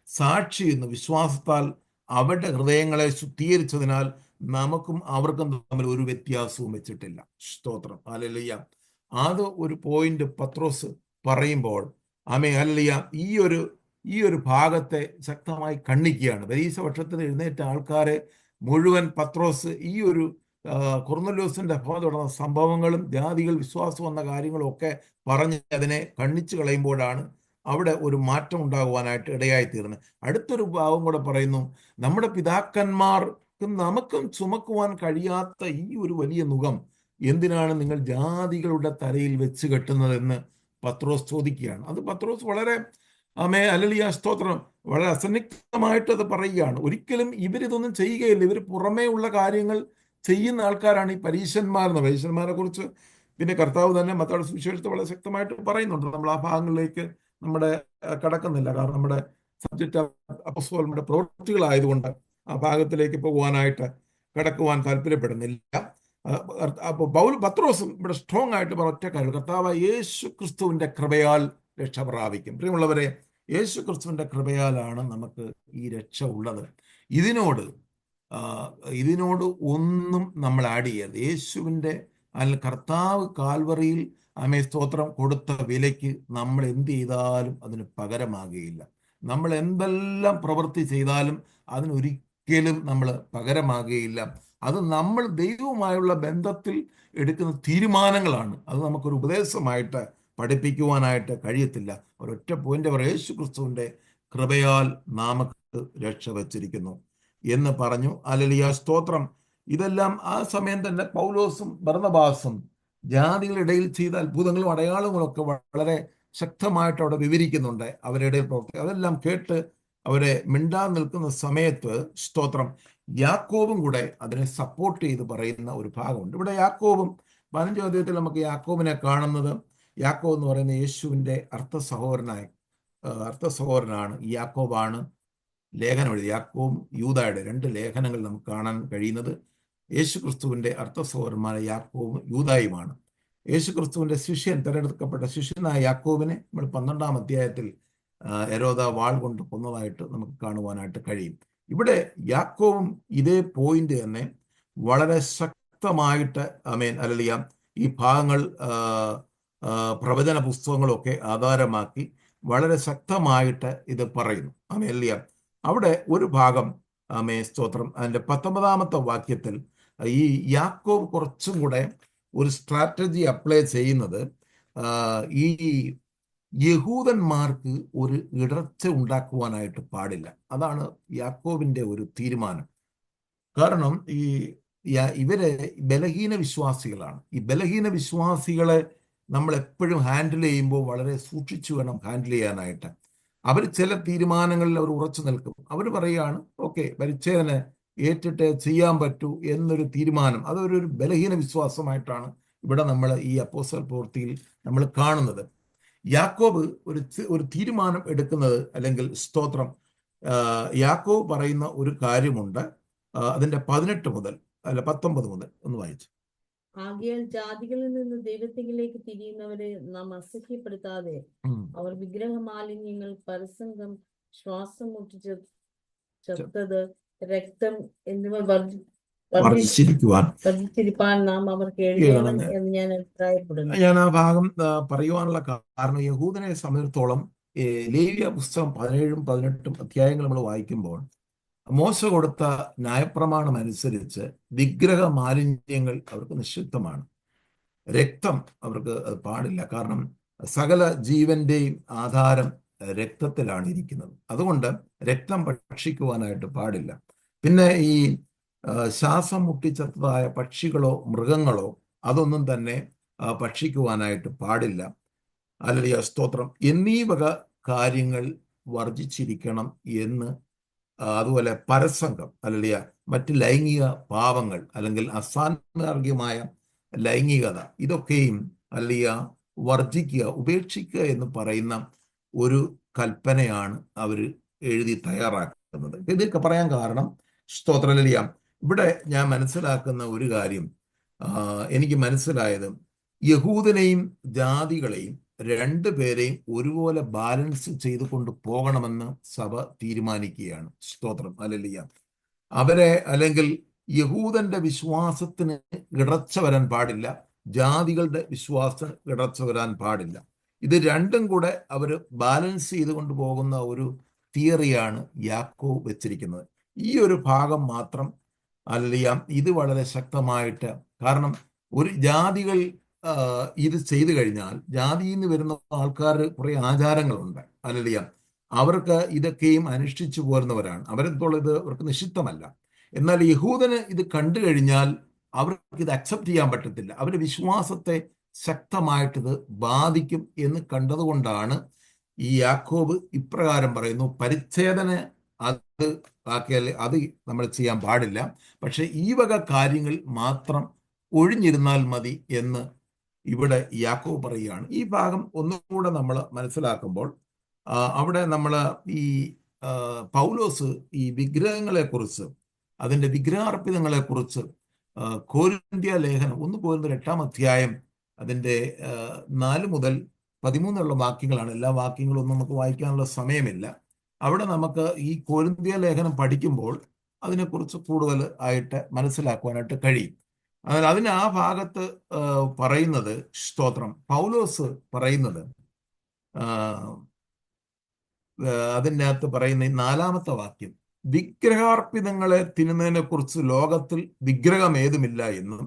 സാക്ഷി എന്ന് വിശ്വാസത്താൽ അവരുടെ ഹൃദയങ്ങളെ ശുദ്ധീകരിച്ചതിനാൽ നമുക്കും അവർക്കും തമ്മിൽ ഒരു വ്യത്യാസവും വെച്ചിട്ടില്ല. സ്തോത്രം. ഹല്ലേലൂയ. അത് ഒരു പോയിന്റ് പത്രോസ് പറയുമ്പോൾ ഹല്ലേലൂയ ഈ ഒരു ഭാഗത്തെ ശക്തമായി ഖണ്ഡിക്കുകയാണ്. പരീക്ഷപക്ഷത്തിന് എഴുന്നേറ്റ ആൾക്കാരെ മുഴുവൻ പത്രോസ് ഈ ഒരു കൊർന്നല്യോസിന്റെ ഭവനം തുടർന്ന സംഭവങ്ങളും ജാതികൾ വിശ്വാസം വന്ന കാര്യങ്ങളും ഒക്കെ പറഞ്ഞ് അതിനെ ഖണ്ഡിച്ചു കളയുമ്പോഴാണ് അവിടെ ഒരു മാറ്റം ഉണ്ടാകുവാനായിട്ട് ഇടയായിത്തീർന്നത്. അടുത്തൊരു ഭാവം കൂടെ പറയുന്നു, നമ്മുടെ പിതാക്കന്മാർക്കും നമുക്കും ചുമക്കുവാൻ കഴിയാത്ത ഈ ഒരു വലിയ നുകം എന്തിനാണ് നിങ്ങൾ ജാതികളുടെ തലയിൽ വെച്ച് കെട്ടുന്നതെന്ന് പത്രോസ് ചോദിക്കുകയാണ്. അത് പത്രോസ് വളരെ ഹല്ലേലൂയ, സ്തോത്രം, വളരെ അസന്നിഗ്ധമായിട്ട് അത് പറയുകയാണ്. ഒരിക്കലും ഇവരിതൊന്നും ചെയ്യുകയില്ല. ഇവർ പുറമേ ഉള്ള കാര്യങ്ങൾ ചെയ്യുന്ന ആൾക്കാരാണ് ഈ പരീശന്മാരെന്ന്. പരീശന്മാരെ കുറിച്ച് പിന്നെ കർത്താവ് തന്നെ മത്തായിയുടെ സുവിശേഷത്തെ വളരെ ശക്തമായിട്ട് പറയുന്നുണ്ട്. നമ്മൾ ആ ഭാഗങ്ങളിലേക്ക് നമ്മുടെ കടക്കുന്നില്ല, കാരണം നമ്മുടെ സബ്ജക്റ്റ് അപ്പോസ്തലന്മാരുടെ പ്രവൃത്തികളായതുകൊണ്ട് ആ ഭാഗത്തിലേക്ക് പോകുവാനായിട്ട് കടക്കുവാൻ താല്പര്യപ്പെടുന്നില്ല. അപ്പോൾ പത്രോസും ഇവിടെ സ്ട്രോങ് ആയിട്ട് ഒറ്റ കാര്യം, കർത്താവ് യേശു ക്രിസ്തുവിന്റെ കൃപയാൽ രക്ഷ പ്രാപിക്കും. പ്രിയമുള്ളവരെ, യേശു ക്രിസ്തുവിന്റെ കൃപയാലാണ് നമുക്ക് ഈ രക്ഷ ഉള്ളത്. ഇതിനോട് ഒന്നും നമ്മൾ ആഡ് ചെയ്യരുത്. യേശുവിൻ്റെ കർത്താവ് കാൽവറിയിൽ സ്തോത്രം കൊടുത്ത വിലയ്ക്ക് നമ്മൾ എന്ത് ചെയ്താലും അതിന് പകരമാകുകയില്ല. നമ്മൾ എന്തെല്ലാം പ്രവൃത്തി ചെയ്താലും അതിനൊരിക്കലും നമ്മൾ പകരമാകുകയില്ല. അത് നമ്മൾ ദൈവവുമായുള്ള ബന്ധത്തിൽ എടുക്കുന്ന തീരുമാനങ്ങളാണ്. അത് നമുക്കൊരു ഉപദേശമായിട്ട് പഠിപ്പിക്കുവാനായിട്ട് കഴിയത്തില്ല. ഒരൊറ്റ പോയിന്റ് അവർ യേശു ക്രിസ്തുവിന്റെ കൃപയാൽ നമുക്ക് രക്ഷ വച്ചിരിക്കുന്നു എന്ന് പറഞ്ഞു. ഹല്ലേലൂയ, സ്തോത്രം. ഇതെല്ലാം ആ സമയം തന്നെ പൗലോസും ബർന്നബാസും ജാതികളുടെ ഇടയിൽ ചെയ്ത അത്ഭുതങ്ങളും അടയാളങ്ങളും ഒക്കെ വളരെ ശക്തമായിട്ട് അവിടെ വിവരിക്കുന്നുണ്ട്. അവരുടെ ഇടയിൽ പ്രവർത്തി അതെല്ലാം കേട്ട് അവരെ മിണ്ടാൻ നിൽക്കുന്ന സമയത്ത് സ്തോത്രം യാക്കോബും കൂടെ അതിനെ സപ്പോർട്ട് ചെയ്ത് പറയുന്ന ഒരു ഭാഗമുണ്ട്. ഇവിടെ യാക്കോബും 15 അധ്യായത്തിൽ നമുക്ക് യാക്കോബിനെ കാണുന്നത്, യാക്കോബ് എന്ന് പറയുന്ന യേശുവിൻ്റെ അർത്ഥ സഹോദരനാണ്. ഈ യാക്കോബാണ് ലേഖനം എഴുതി. യാക്കോബും യൂദായുടെ 2 ലേഖനങ്ങൾ നമുക്ക് കാണാൻ കഴിയുന്നത് യേശു ക്രിസ്തുവിൻ്റെ അർത്ഥ സഹോദരന്മാരായ യാക്കോബും യൂദായുമാണ്. യേശു ക്രിസ്തുവിൻ്റെ തിരഞ്ഞെടുക്കപ്പെട്ട ശിഷ്യനായ യാക്കോബിനെ നമ്മൾ 12-ാം അധ്യായത്തിൽ ഹെരോദ വാൾ കൊണ്ട് കൊന്നതായിട്ട് നമുക്ക് കാണുവാനായിട്ട് കഴിയും. ഇവിടെ യാക്കോബും ഇതേ പോയിന്റ് തന്നെ വളരെ ശക്തമായിട്ട് ഹല്ലേലൂയ ഈ ഭാഗങ്ങൾ പ്രവചന പുസ്തകങ്ങളൊക്കെ ആധാരമാക്കി വളരെ ശക്തമായിട്ട് ഇത് പറയുന്നു. ഹല്ലേലൂയ. അവിടെ ഒരു ഭാഗം സ്തോത്രം അതിൻ്റെ 19-ാമത്തെ വാക്യത്തിൽ ഈ യാക്കോബ് കുറച്ചും കൂടെ ഒരു സ്ട്രാറ്റജി അപ്ലൈ ചെയ്യുന്നത് ഈ യഹൂദന്മാർക്ക് ഒരു ഇടർച്ച ഉണ്ടാക്കുവാനായിട്ട് പാടില്ല. അതാണ് യാക്കോബിന്റെ ഒരു തീരുമാനം. കാരണം ഇവരെ ബലഹീന വിശ്വാസികളാണ്. ഈ ബലഹീന വിശ്വാസികളെ നമ്മൾ എപ്പോഴും ഹാൻഡിൽ ചെയ്യുമ്പോൾ വളരെ സൂക്ഷിച്ചു വേണം ഹാൻഡിൽ ചെയ്യാനായിട്ട്. അവർ ചില തീരുമാനങ്ങളിൽ അവർ ഉറച്ചു നിൽക്കും. അവർ പറയുകയാണ് ഓക്കെ, പരിച്ഛേദന ഏറ്റിട്ട് ചെയ്യാൻ പറ്റൂ എന്നൊരു തീരുമാനം. അതൊരു ബലഹീന വിശ്വാസമായിട്ടാണ് ഇവിടെ നമ്മൾ ഈ അപ്പോസ്തല പ്രവൃത്തിയിൽ നമ്മൾ കാണുന്നത്. യാക്കോബ് ഒരു തീരുമാനം എടുക്കുന്നത്, അല്ലെങ്കിൽ സ്തോത്രം, യാക്കോബ് പറയുന്ന ഒരു കാര്യമുണ്ട്. അതിന്റെ 18 മുതൽ 19 മുതൽ ഒന്ന് വായിച്ചു. ആകയാൽ ജാതികളിൽ നിന്ന് ദൈവത്തിലേക്ക് തിരിയുന്നവരെ നാം അസഹ്യപ്പെടുത്താതെ അവർ വിഗ്രഹമാലിന്യങ്ങൾ, പരസംഗം, ശ്വാസം മുട്ടിച്ച് ചത്തത്, രക്തം എന്നിവ വർദ്ധിച്ചിരിപ്പാൻ നാം അവർക്ക് എഴുതണം എന്ന് ഞാൻ അഭിപ്രായപ്പെടുന്നു. ഞാൻ ആ ഭാഗം പറയുവാനുള്ള കാരണം, യഹൂദനെ സംബന്ധിച്ചിടത്തോളം ലേവ്യ പുസ്തകം 17ഉം 18ഉം അധ്യായങ്ങൾ നമ്മൾ വായിക്കുമ്പോൾ മോശ കൊടുത്ത ന്യായപ്രമാണം അനുസരിച്ച് വിഗ്രഹ മാലിന്യങ്ങൾ അവർക്ക് നിഷിദ്ധമാണ്. രക്തം അവർക്ക് അത് പാടില്ല. കാരണം സകല ജീവന്റെയും ആധാരം രക്തത്തിലാണ് ഇരിക്കുന്നത്. അതുകൊണ്ട് രക്തം ഭക്ഷിക്കുവാനായിട്ട് പാടില്ല. പിന്നെ ഈ ശ്വാസം മുട്ടിച്ചതായ പക്ഷികളോ മൃഗങ്ങളോ അതൊന്നും തന്നെ ഭക്ഷിക്കുവാനായിട്ട് പാടില്ല. ഹല്ലേലൂയ, സ്തോത്രം. എന്നീ വക കാര്യങ്ങൾ വർജിച്ചിരിക്കണം എന്ന്. അതുപോലെ പരസംഗം, ഹല്ലേലൂയ, മറ്റ് ലൈംഗിക പാപങ്ങൾ അല്ലെങ്കിൽ അസാന്മാർഗികമായ ലൈംഗികത, ഇതൊക്കെയും ഹല്ലേലൂയ വർജിക്കുക, ഉപേക്ഷിക്കുക എന്ന് പറയുന്ന ഒരു കൽപ്പനയാണ് അവർ എഴുതി തയ്യാറാക്കുന്നത്. ഇതൊക്കെ പറയാൻ കാരണം, സ്തോത്രം, ഹല്ലേലൂയ, ഇവിടെ ഞാൻ മനസ്സിലാക്കുന്ന ഒരു കാര്യം, എനിക്ക് മനസ്സിലായത്, യഹൂദനെയും ജാതികളെയും രണ്ടുപേരെയും ഒരുപോലെ ബാലൻസ് ചെയ്ത് കൊണ്ട് പോകണമെന്ന് സഭ തീരുമാനിക്കുകയാണ്. സ്തോത്രം, ഹല്ലേലൂയ. അവരെ, അല്ലെങ്കിൽ യഹൂദന്റെ വിശ്വാസത്തിന് ഇടർച്ച വരാൻ പാടില്ല, ജാതികളുടെ വിശ്വാസത്തിന് ഇടർച്ച വരാൻ പാടില്ല. ഇത് രണ്ടും കൂടെ അവർ ബാലൻസ് ചെയ്ത് കൊണ്ട് പോകുന്ന ഒരു തിയറിയാണ് യാക്കോബ് വെച്ചിരിക്കുന്നത്. ഈ ഒരു ഭാഗം മാത്രം, ഹല്ലേലൂയ, ഇത് വളരെ ശക്തമായിട്ട്, കാരണം ഒരു ജാതികൾ ഇത് ചെയ്തു കഴിഞ്ഞാൽ, ജാതിയിൽ നിന്ന് വരുന്ന ആൾക്കാർ കുറെ ആചാരങ്ങളുണ്ട്, ഹല്ലേലൂയ, അവർക്ക് ഇതൊക്കെയും അനുഷ്ഠിച്ചു പോരുന്നവരാണ്. ഇത് അവർക്ക് നിഷിദ്ധമല്ല. എന്നാൽ യഹൂദന് ഇത് കണ്ടു കഴിഞ്ഞാൽ അവർക്ക് ഇത് അക്സെപ്റ്റ് ചെയ്യാൻ പറ്റത്തില്ല. അവരുടെ വിശ്വാസത്തെ ശക്തമായിട്ടിത് ബാധിക്കും എന്ന് കണ്ടതുകൊണ്ടാണ് ഈ യാക്കോബ് ഇപ്രകാരം പറയുന്നു, പരിച്ഛേദന അത് ആക്കിയാൽ അത് നമ്മൾ ചെയ്യാൻ പാടില്ല, പക്ഷെ ഈ വക കാര്യങ്ങൾ മാത്രം ഒഴിഞ്ഞിരുന്നാൽ മതി എന്ന് ഇവിടെ യാക്കോബ് പറയുകയാണ്. ഈ ഭാഗം ഒന്നുകൂടെ നമ്മൾ മനസ്സിലാക്കുമ്പോൾ അവിടെ നമ്മൾ ഈ പൗലോസ് ഈ വിഗ്രഹങ്ങളെക്കുറിച്ച്, അതിൻ്റെ വിഗ്രഹാർപ്പിതങ്ങളെക്കുറിച്ച് കൊരിന്ത്യ ലേഖനം 1 കൊരിന്ത്യർ 8-ാം അധ്യായം അതിൻ്റെ 4 മുതൽ 13 വാക്യങ്ങളാണ്. എല്ലാ വാക്യങ്ങളും നമുക്ക് വായിക്കാനുള്ള സമയമില്ല. അവിടെ നമുക്ക് ഈ കൊരിന്ത്യ ലേഖനം പഠിക്കുമ്പോൾ അതിനെക്കുറിച്ച് കൂടുതൽ ആയിട്ട് മനസ്സിലാക്കുവാനായിട്ട് കഴിയും. അതിന് ആ ഭാഗത്ത് പറയുന്നത്, സ്തോത്രം, പൗലോസ് പറയുന്നത്, അതിൻ്റെ അകത്ത് പറയുന്ന 4-ാമത്തെ വാക്യം, വിഗ്രഹാർപ്പിതങ്ങളെ തിന്നുന്നതിനെ കുറിച്ച് ലോകത്തിൽ വിഗ്രഹം ഏതുമില്ല എന്നും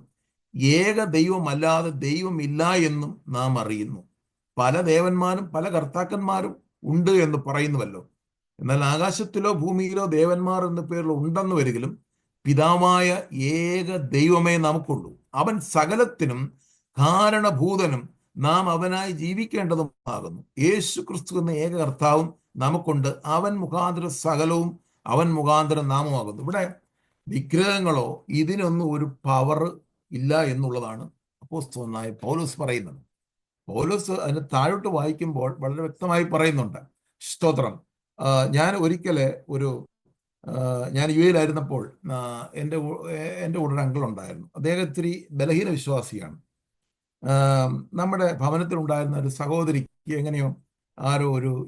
ഏക ദൈവമല്ലാതെ ദൈവമില്ല എന്നും നാം അറിയുന്നു. പല ദേവന്മാരും പല കർത്താക്കന്മാരും ഉണ്ട് എന്ന് പറയുന്നുവല്ലോ. എന്നാൽ ആകാശത്തിലോ ഭൂമിയിലോ ദേവന്മാർ എന്ന പേരിൽ ഉണ്ടെന്ന് വരികിലും പിതാവായ ഏക ദൈവമേ നമുക്കുള്ളൂ. അവൻ സകലത്തിനും കാരണഭൂതനും നാം അവനായി ജീവിക്കേണ്ടതുമാകുന്നു. യേശു ക്രിസ്തു എന്ന ഏക കർത്താവും നമുക്കുണ്ട്. അവൻ മുഖാന്തരം സകലവും, അവൻ മുഖാന്തരം നാമമാകുന്നു. ഇവിടെ വിഗ്രഹങ്ങളോ ഇതിനൊന്നും ഒരു പവർ ഇല്ല എന്നുള്ളതാണ് അപ്പോസ്തലനായ പൗലോസ് പറയുന്നത്. പൗലോസ് അതിന് താഴോട്ട് വായിക്കുമ്പോൾ വളരെ വ്യക്തമായി പറയുന്നുണ്ട്. സ്തോത്രം. ഞാൻ ഒരിക്കലെ ഞാൻ യു എയിലായിരുന്നപ്പോൾ എൻ്റെ കൂടെ ഒരു അങ്കിൾ ഉണ്ടായിരുന്നു. അദ്ദേഹം ഇത്തിരി ബലഹീന വിശ്വാസിയാണ്. നമ്മുടെ ഭവനത്തിലുണ്ടായിരുന്ന ഒരു സഹോദരിക്ക് എങ്ങനെയോ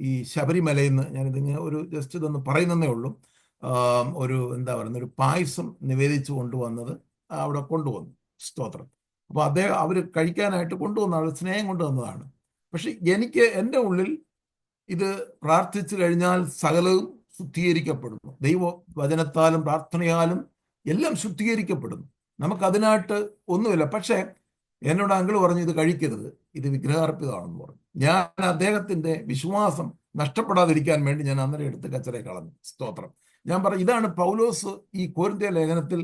ഈ ശബരിമലയിൽ നിന്ന്, ഞാനിതിങ്ങനെ ജസ്റ്റ് ഇതൊന്ന് പറയുന്നതേ ഉള്ളൂ, എന്താ പറയുന്ന ഒരു പായസം നിവേദിച്ചു കൊണ്ടുവന്നത് അവിടെ കൊണ്ടുവന്നു. സ്തോത്രം. അപ്പോൾ അവർ കഴിക്കാനായിട്ട് കൊണ്ടുവന്ന ആൾ സ്നേഹം കൊണ്ടുവന്നതാണ്. പക്ഷെ എനിക്ക് എൻ്റെ ഉള്ളിൽ ഇത് പ്രാർത്ഥിച്ചു കഴിഞ്ഞാൽ സകലവും ശുദ്ധീകരിക്കപ്പെടുന്നു. ദൈവവചനത്താലും പ്രാർത്ഥനയാലും എല്ലാം ശുദ്ധീകരിക്കപ്പെടുന്നു. നമുക്കതിനായിട്ട് ഒന്നുമില്ല. പക്ഷേ എന്നോട് അങ്കിൾ പറഞ്ഞു ഇത് കഴിക്കരുത്, ഇത് വിഗ്രഹാർപ്പിതമാണെന്ന് പറഞ്ഞു. ഞാൻ അദ്ദേഹത്തിന്റെ വിശ്വാസം നഷ്ടപ്പെടാതിരിക്കാൻ വേണ്ടി ഞാൻ അന്നേരം എടുത്ത് കച്ചറെ കളഞ്ഞു. സ്തോത്രം. ഞാൻ പറഞ്ഞു ഇതാണ് പൗലോസ് ഈ കൊരിന്ത്യ ലേഖനത്തിൽ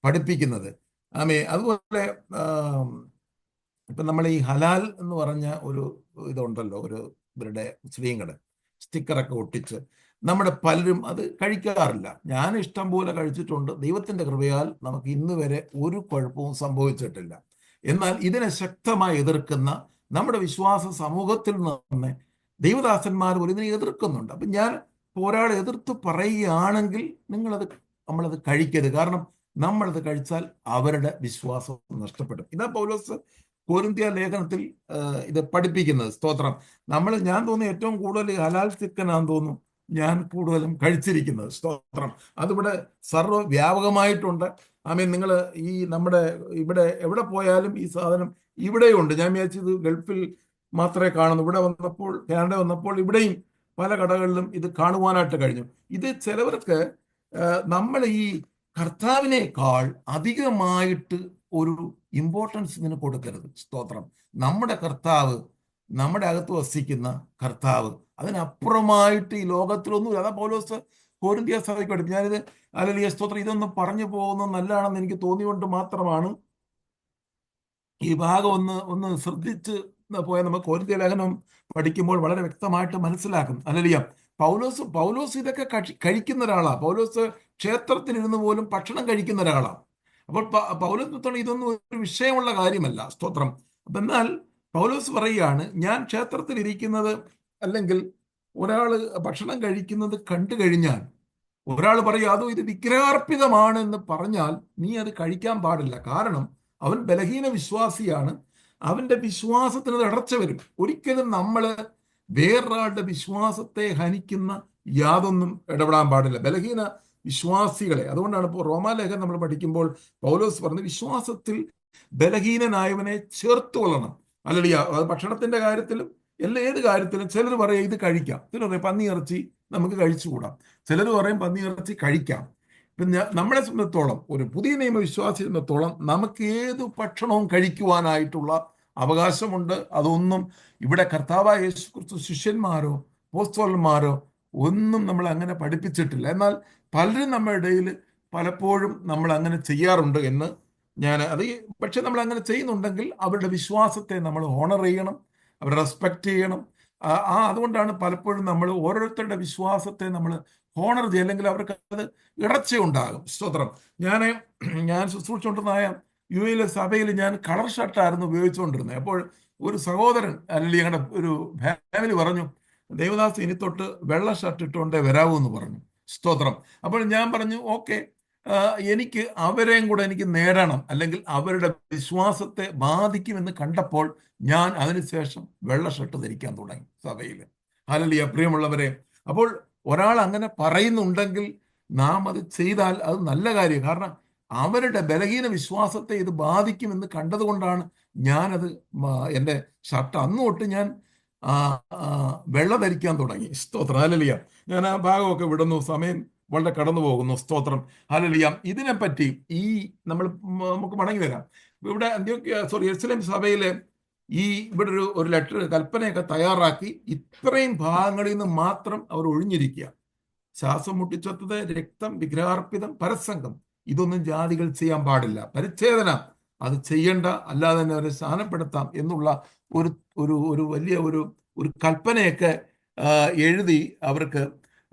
പഠിപ്പിക്കുന്നത്. അതുപോലെ ഇപ്പം നമ്മൾ ഈ ഹലാൽ എന്ന് പറഞ്ഞ ഒരു ഇതുണ്ടല്ലോ, ഒരു ഇവരുടെ മുസ്ലിങ്ങളുടെ സ്റ്റിക്കറൊക്കെ ഒട്ടിച്ച് നമ്മുടെ പലരും അത് കഴിക്കാറില്ല. ഞാൻ ഇഷ്ടം പോലെ കഴിച്ചിട്ടുണ്ട്. ദൈവത്തിൻ്റെ കൃപയാൽ നമുക്ക് ഇന്ന് വരെ ഒരു കുഴപ്പവും സംഭവിച്ചിട്ടില്ല. എന്നാൽ ഇതിനെ ശക്തമായി എതിർക്കുന്ന നമ്മുടെ വിശ്വാസ സമൂഹത്തിൽ നിന്ന് ദൈവദാസന്മാർ പോലും ഇതിനെ എതിർക്കുന്നുണ്ട്. അപ്പം ഞാൻ ഒരാളെ എതിർത്ത് പറയുകയാണെങ്കിൽ നമ്മളത് കഴിക്കരുത്. കാരണം നമ്മളത് കഴിച്ചാൽ അവരുടെ വിശ്വാസം നഷ്ടപ്പെടും. ഇതാ പൗലോസ് കൊരിന്ത്യ ലേഖനത്തിൽ ഇത് പഠിപ്പിക്കുന്നത്. സ്തോത്രം. ഞാൻ തോന്നുന്നു ഏറ്റവും കൂടുതൽ ഹലാൽ ചിക്കനാന്ന് തോന്നുന്നു ഞാൻ കൂടുതലും കഴിച്ചിരിക്കുന്നത്. സ്തോത്രം. അതിവിടെ സർവ്വവ്യാപകമായിട്ടുണ്ട്. നിങ്ങൾ ഈ നമ്മുടെ ഇവിടെ എവിടെ പോയാലും ഈ സാധനം ഇവിടെയുണ്ട്. ഞാൻ വിചാരിച്ചത് ഗൾഫിൽ മാത്രമേ കാണുന്നു. ഇവിടെ വന്നപ്പോൾ, കാനഡ വന്നപ്പോൾ ഇവിടെയും പല കടകളിലും ഇത് കാണുവാനായിട്ട് കഴിഞ്ഞു. ഇത് ചിലവർക്ക് നമ്മൾ ഈ കർത്താവിനേക്കാൾ അധികമായിട്ട് ഒരു ഇമ്പോർട്ടൻസ് ഇതിന് കൊടുക്കരുത്. സ്തോത്രം. നമ്മുടെ കർത്താവ്, നമ്മുടെ അകത്ത് വസിക്കുന്ന കർത്താവ്, അതിനപ്പുറമായിട്ട് ഈ ലോകത്തിലൊന്നുമില്ല. അതാ പൗലോസ് കൊരിന്ത്യ സഭയ്ക്ക് പഠിപ്പിക്കും. ഞാനിത് ഹല്ലേലൂയ സ്തോത്രം ഇതൊന്നും പറഞ്ഞു പോകുന്നത് നല്ലതാണെന്ന് എനിക്ക് തോന്നിയുകൊണ്ട് മാത്രമാണ് ഈ ഭാഗം ഒന്ന് ശ്രദ്ധിച്ച് പോയാൽ നമുക്ക് കൊരിന്ത്യ ലേഖനം പഠിക്കുമ്പോൾ വളരെ വ്യക്തമായിട്ട് മനസ്സിലാക്കും. ഹല്ലേലൂയ. പൗലോസ് ഇതൊക്കെ കഴിക്കുന്ന ഒരാളാണ്. പൗലോസ് ക്ഷേത്രത്തിലിരുന്ന് പോലും ഭക്ഷണം കഴിക്കുന്ന ഒരാളാണ്. അപ്പോൾ പൗലോസ് ഇതൊന്നും ഒരു വിഷയമുള്ള കാര്യമല്ല. സ്തോത്രം. അപ്പം എന്നാൽ പൗലോസ് പറയുകയാണ്, ഞാൻ ക്ഷേത്രത്തിൽ ഇരിക്കുന്നത് അല്ലെങ്കിൽ ഒരാൾ ഭക്ഷണം കഴിക്കുന്നത് കണ്ടു കഴിഞ്ഞാൽ ഒരാൾ പറയും അതോ ഇത് വിഗ്രഹാർപ്പിതമാണ് എന്ന് പറഞ്ഞാൽ നീ അത് കഴിക്കാൻ പാടില്ല. കാരണം അവൻ ബലഹീന വിശ്വാസിയാണ്. അവന്റെ വിശ്വാസത്തിന് അത് ഇടർച്ച വരും. ഒരിക്കലും നമ്മൾ വേറൊരാളുടെ വിശ്വാസത്തെ ഹനിക്കുന്ന യാതൊന്നും ഇടപെടാൻ പാടില്ല. ബലഹീന വിശ്വാസികളെ, അതുകൊണ്ടാണ് ഇപ്പോൾ റോമാലേഖനം നമ്മൾ പഠിക്കുമ്പോൾ പൗലോസ് പറഞ്ഞത് വിശ്വാസത്തിൽ ബലഹീനനായവനെ ചേർത്ത് കൊള്ളണം. ഹല്ലേലൂയ. ഭക്ഷണത്തിന്റെ കാര്യത്തിലും ഏത് കാര്യത്തിലും ചിലർ പറയും ഇത് കഴിക്കാം, ചിലർ പറയും പന്നിയിറച്ചി നമുക്ക് കഴിച്ചുകൂടാം, ചിലർ പറയും പന്നിയിറച്ചി കഴിക്കാം. പിന്നെ നമ്മളെ സംബന്ധിച്ചോളം, ഒരു പുതിയ നിയമവിശ്വാസിയെ സംബന്ധിച്ചോളം നമുക്ക് ഏത് ഭക്ഷണവും കഴിക്കുവാനായിട്ടുള്ള അവകാശമുണ്ട്. അതൊന്നും ഇവിടെ കർത്താവായ യേശുക്രിസ്തു ശിഷ്യന്മാരോ അപ്പോസ്തലന്മാരോ ഒന്നും നമ്മൾ അങ്ങനെ പഠിപ്പിച്ചിട്ടില്ല. എന്നാൽ പലരും നമ്മുടെ ഇടയിൽ പലപ്പോഴും നമ്മൾ അങ്ങനെ ചെയ്യാറുണ്ട് എന്ന് പക്ഷെ നമ്മൾ അങ്ങനെ ചെയ്യുന്നുണ്ടെങ്കിൽ അവരുടെ വിശ്വാസത്തെ നമ്മൾ ഓണർ ചെയ്യണം, അവർ റെസ്പെക്റ്റ് ചെയ്യണം. അതുകൊണ്ടാണ് പലപ്പോഴും നമ്മൾ ഓരോരുത്തരുടെ വിശ്വാസത്തെ നമ്മൾ ഓണർ ചെയ്യുക, അല്ലെങ്കിൽ അവർക്ക് അത് ഇടർച്ചയുണ്ടാകും. സ്തോത്രം. ഞാൻ ശുശ്രൂഷിച്ചുകൊണ്ടിരുന്നായ യുഎയിലെ സഭയിൽ ഞാൻ കളർ ഷർട്ടായിരുന്നു ഉപയോഗിച്ചുകൊണ്ടിരുന്നത്. അപ്പോൾ ഒരു സഹോദരൻ അല്ലെങ്കിൽ ഞങ്ങളുടെ ഒരു ഫാമിലി പറഞ്ഞു, ദേവദാസ് ഇനി തൊട്ട് വെള്ള ഷർട്ട് ഇട്ടുകൊണ്ടേ വരാവൂ എന്ന് പറഞ്ഞു. സ്തോത്രം. അപ്പോൾ ഞാൻ പറഞ്ഞു ഓക്കെ, എനിക്ക് അവരെയും കൂടെ എനിക്ക് നേടണം, അല്ലെങ്കിൽ അവരുടെ വിശ്വാസത്തെ ബാധിക്കുമെന്ന് കണ്ടപ്പോൾ ഞാൻ അതിനുശേഷം വെള്ള ഷർട്ട് ധരിക്കാൻ തുടങ്ങി സഭയിൽ. ഹല്ലേലൂയ. പ്രിയമുള്ളവരെ, അപ്പോൾ ഒരാൾ അങ്ങനെ പറയുന്നുണ്ടെങ്കിൽ നാം അത് ചെയ്താൽ അത് നല്ല കാര്യം. കാരണം അവരുടെ ബലഹീന വിശ്വാസത്തെ ഇത് ബാധിക്കുമെന്ന് കണ്ടതുകൊണ്ടാണ് ഞാനത് എൻ്റെ ഷർട്ട് അന്ന് തൊട്ട് ഞാൻ വെള്ള ധരിക്കാൻ തുടങ്ങി. സ്തോത്രം. ഹല്ലേലൂയ. ഞാൻ ആ ഭാഗമൊക്കെ വിടുന്നു, സമയം വളരെ കടന്നു പോകുന്നു. സ്തോത്രം. ഹല്ലേലൂയ. ഇതിനെപ്പറ്റി നമുക്ക് മടങ്ങി വരാം. ഇവിടെ യെരുശലേം സഭയിലെ ഇവിടെ ഒരു ലെറ്റർ കൽപ്പനയൊക്കെ തയ്യാറാക്കി ഇത്രയും ഭാഗങ്ങളിൽ നിന്ന് മാത്രം അവർ ഒഴിഞ്ഞിരിക്കുക. ശ്വാസം മുട്ടിച്ചത്തത്, രക്തം, വിഗ്രഹാർപ്പിതം, പരസംഗം, ഇതൊന്നും ജാതികൾ ചെയ്യാൻ പാടില്ല. പരിച്ഛേദന അത് ചെയ്യണ്ട, അല്ലാതെ തന്നെ അവരെ സ്നാനപ്പെടുത്താം എന്നുള്ള ഒരു വലിയ ഒരു കൽപ്പനയൊക്കെ എഴുതി അവർക്ക്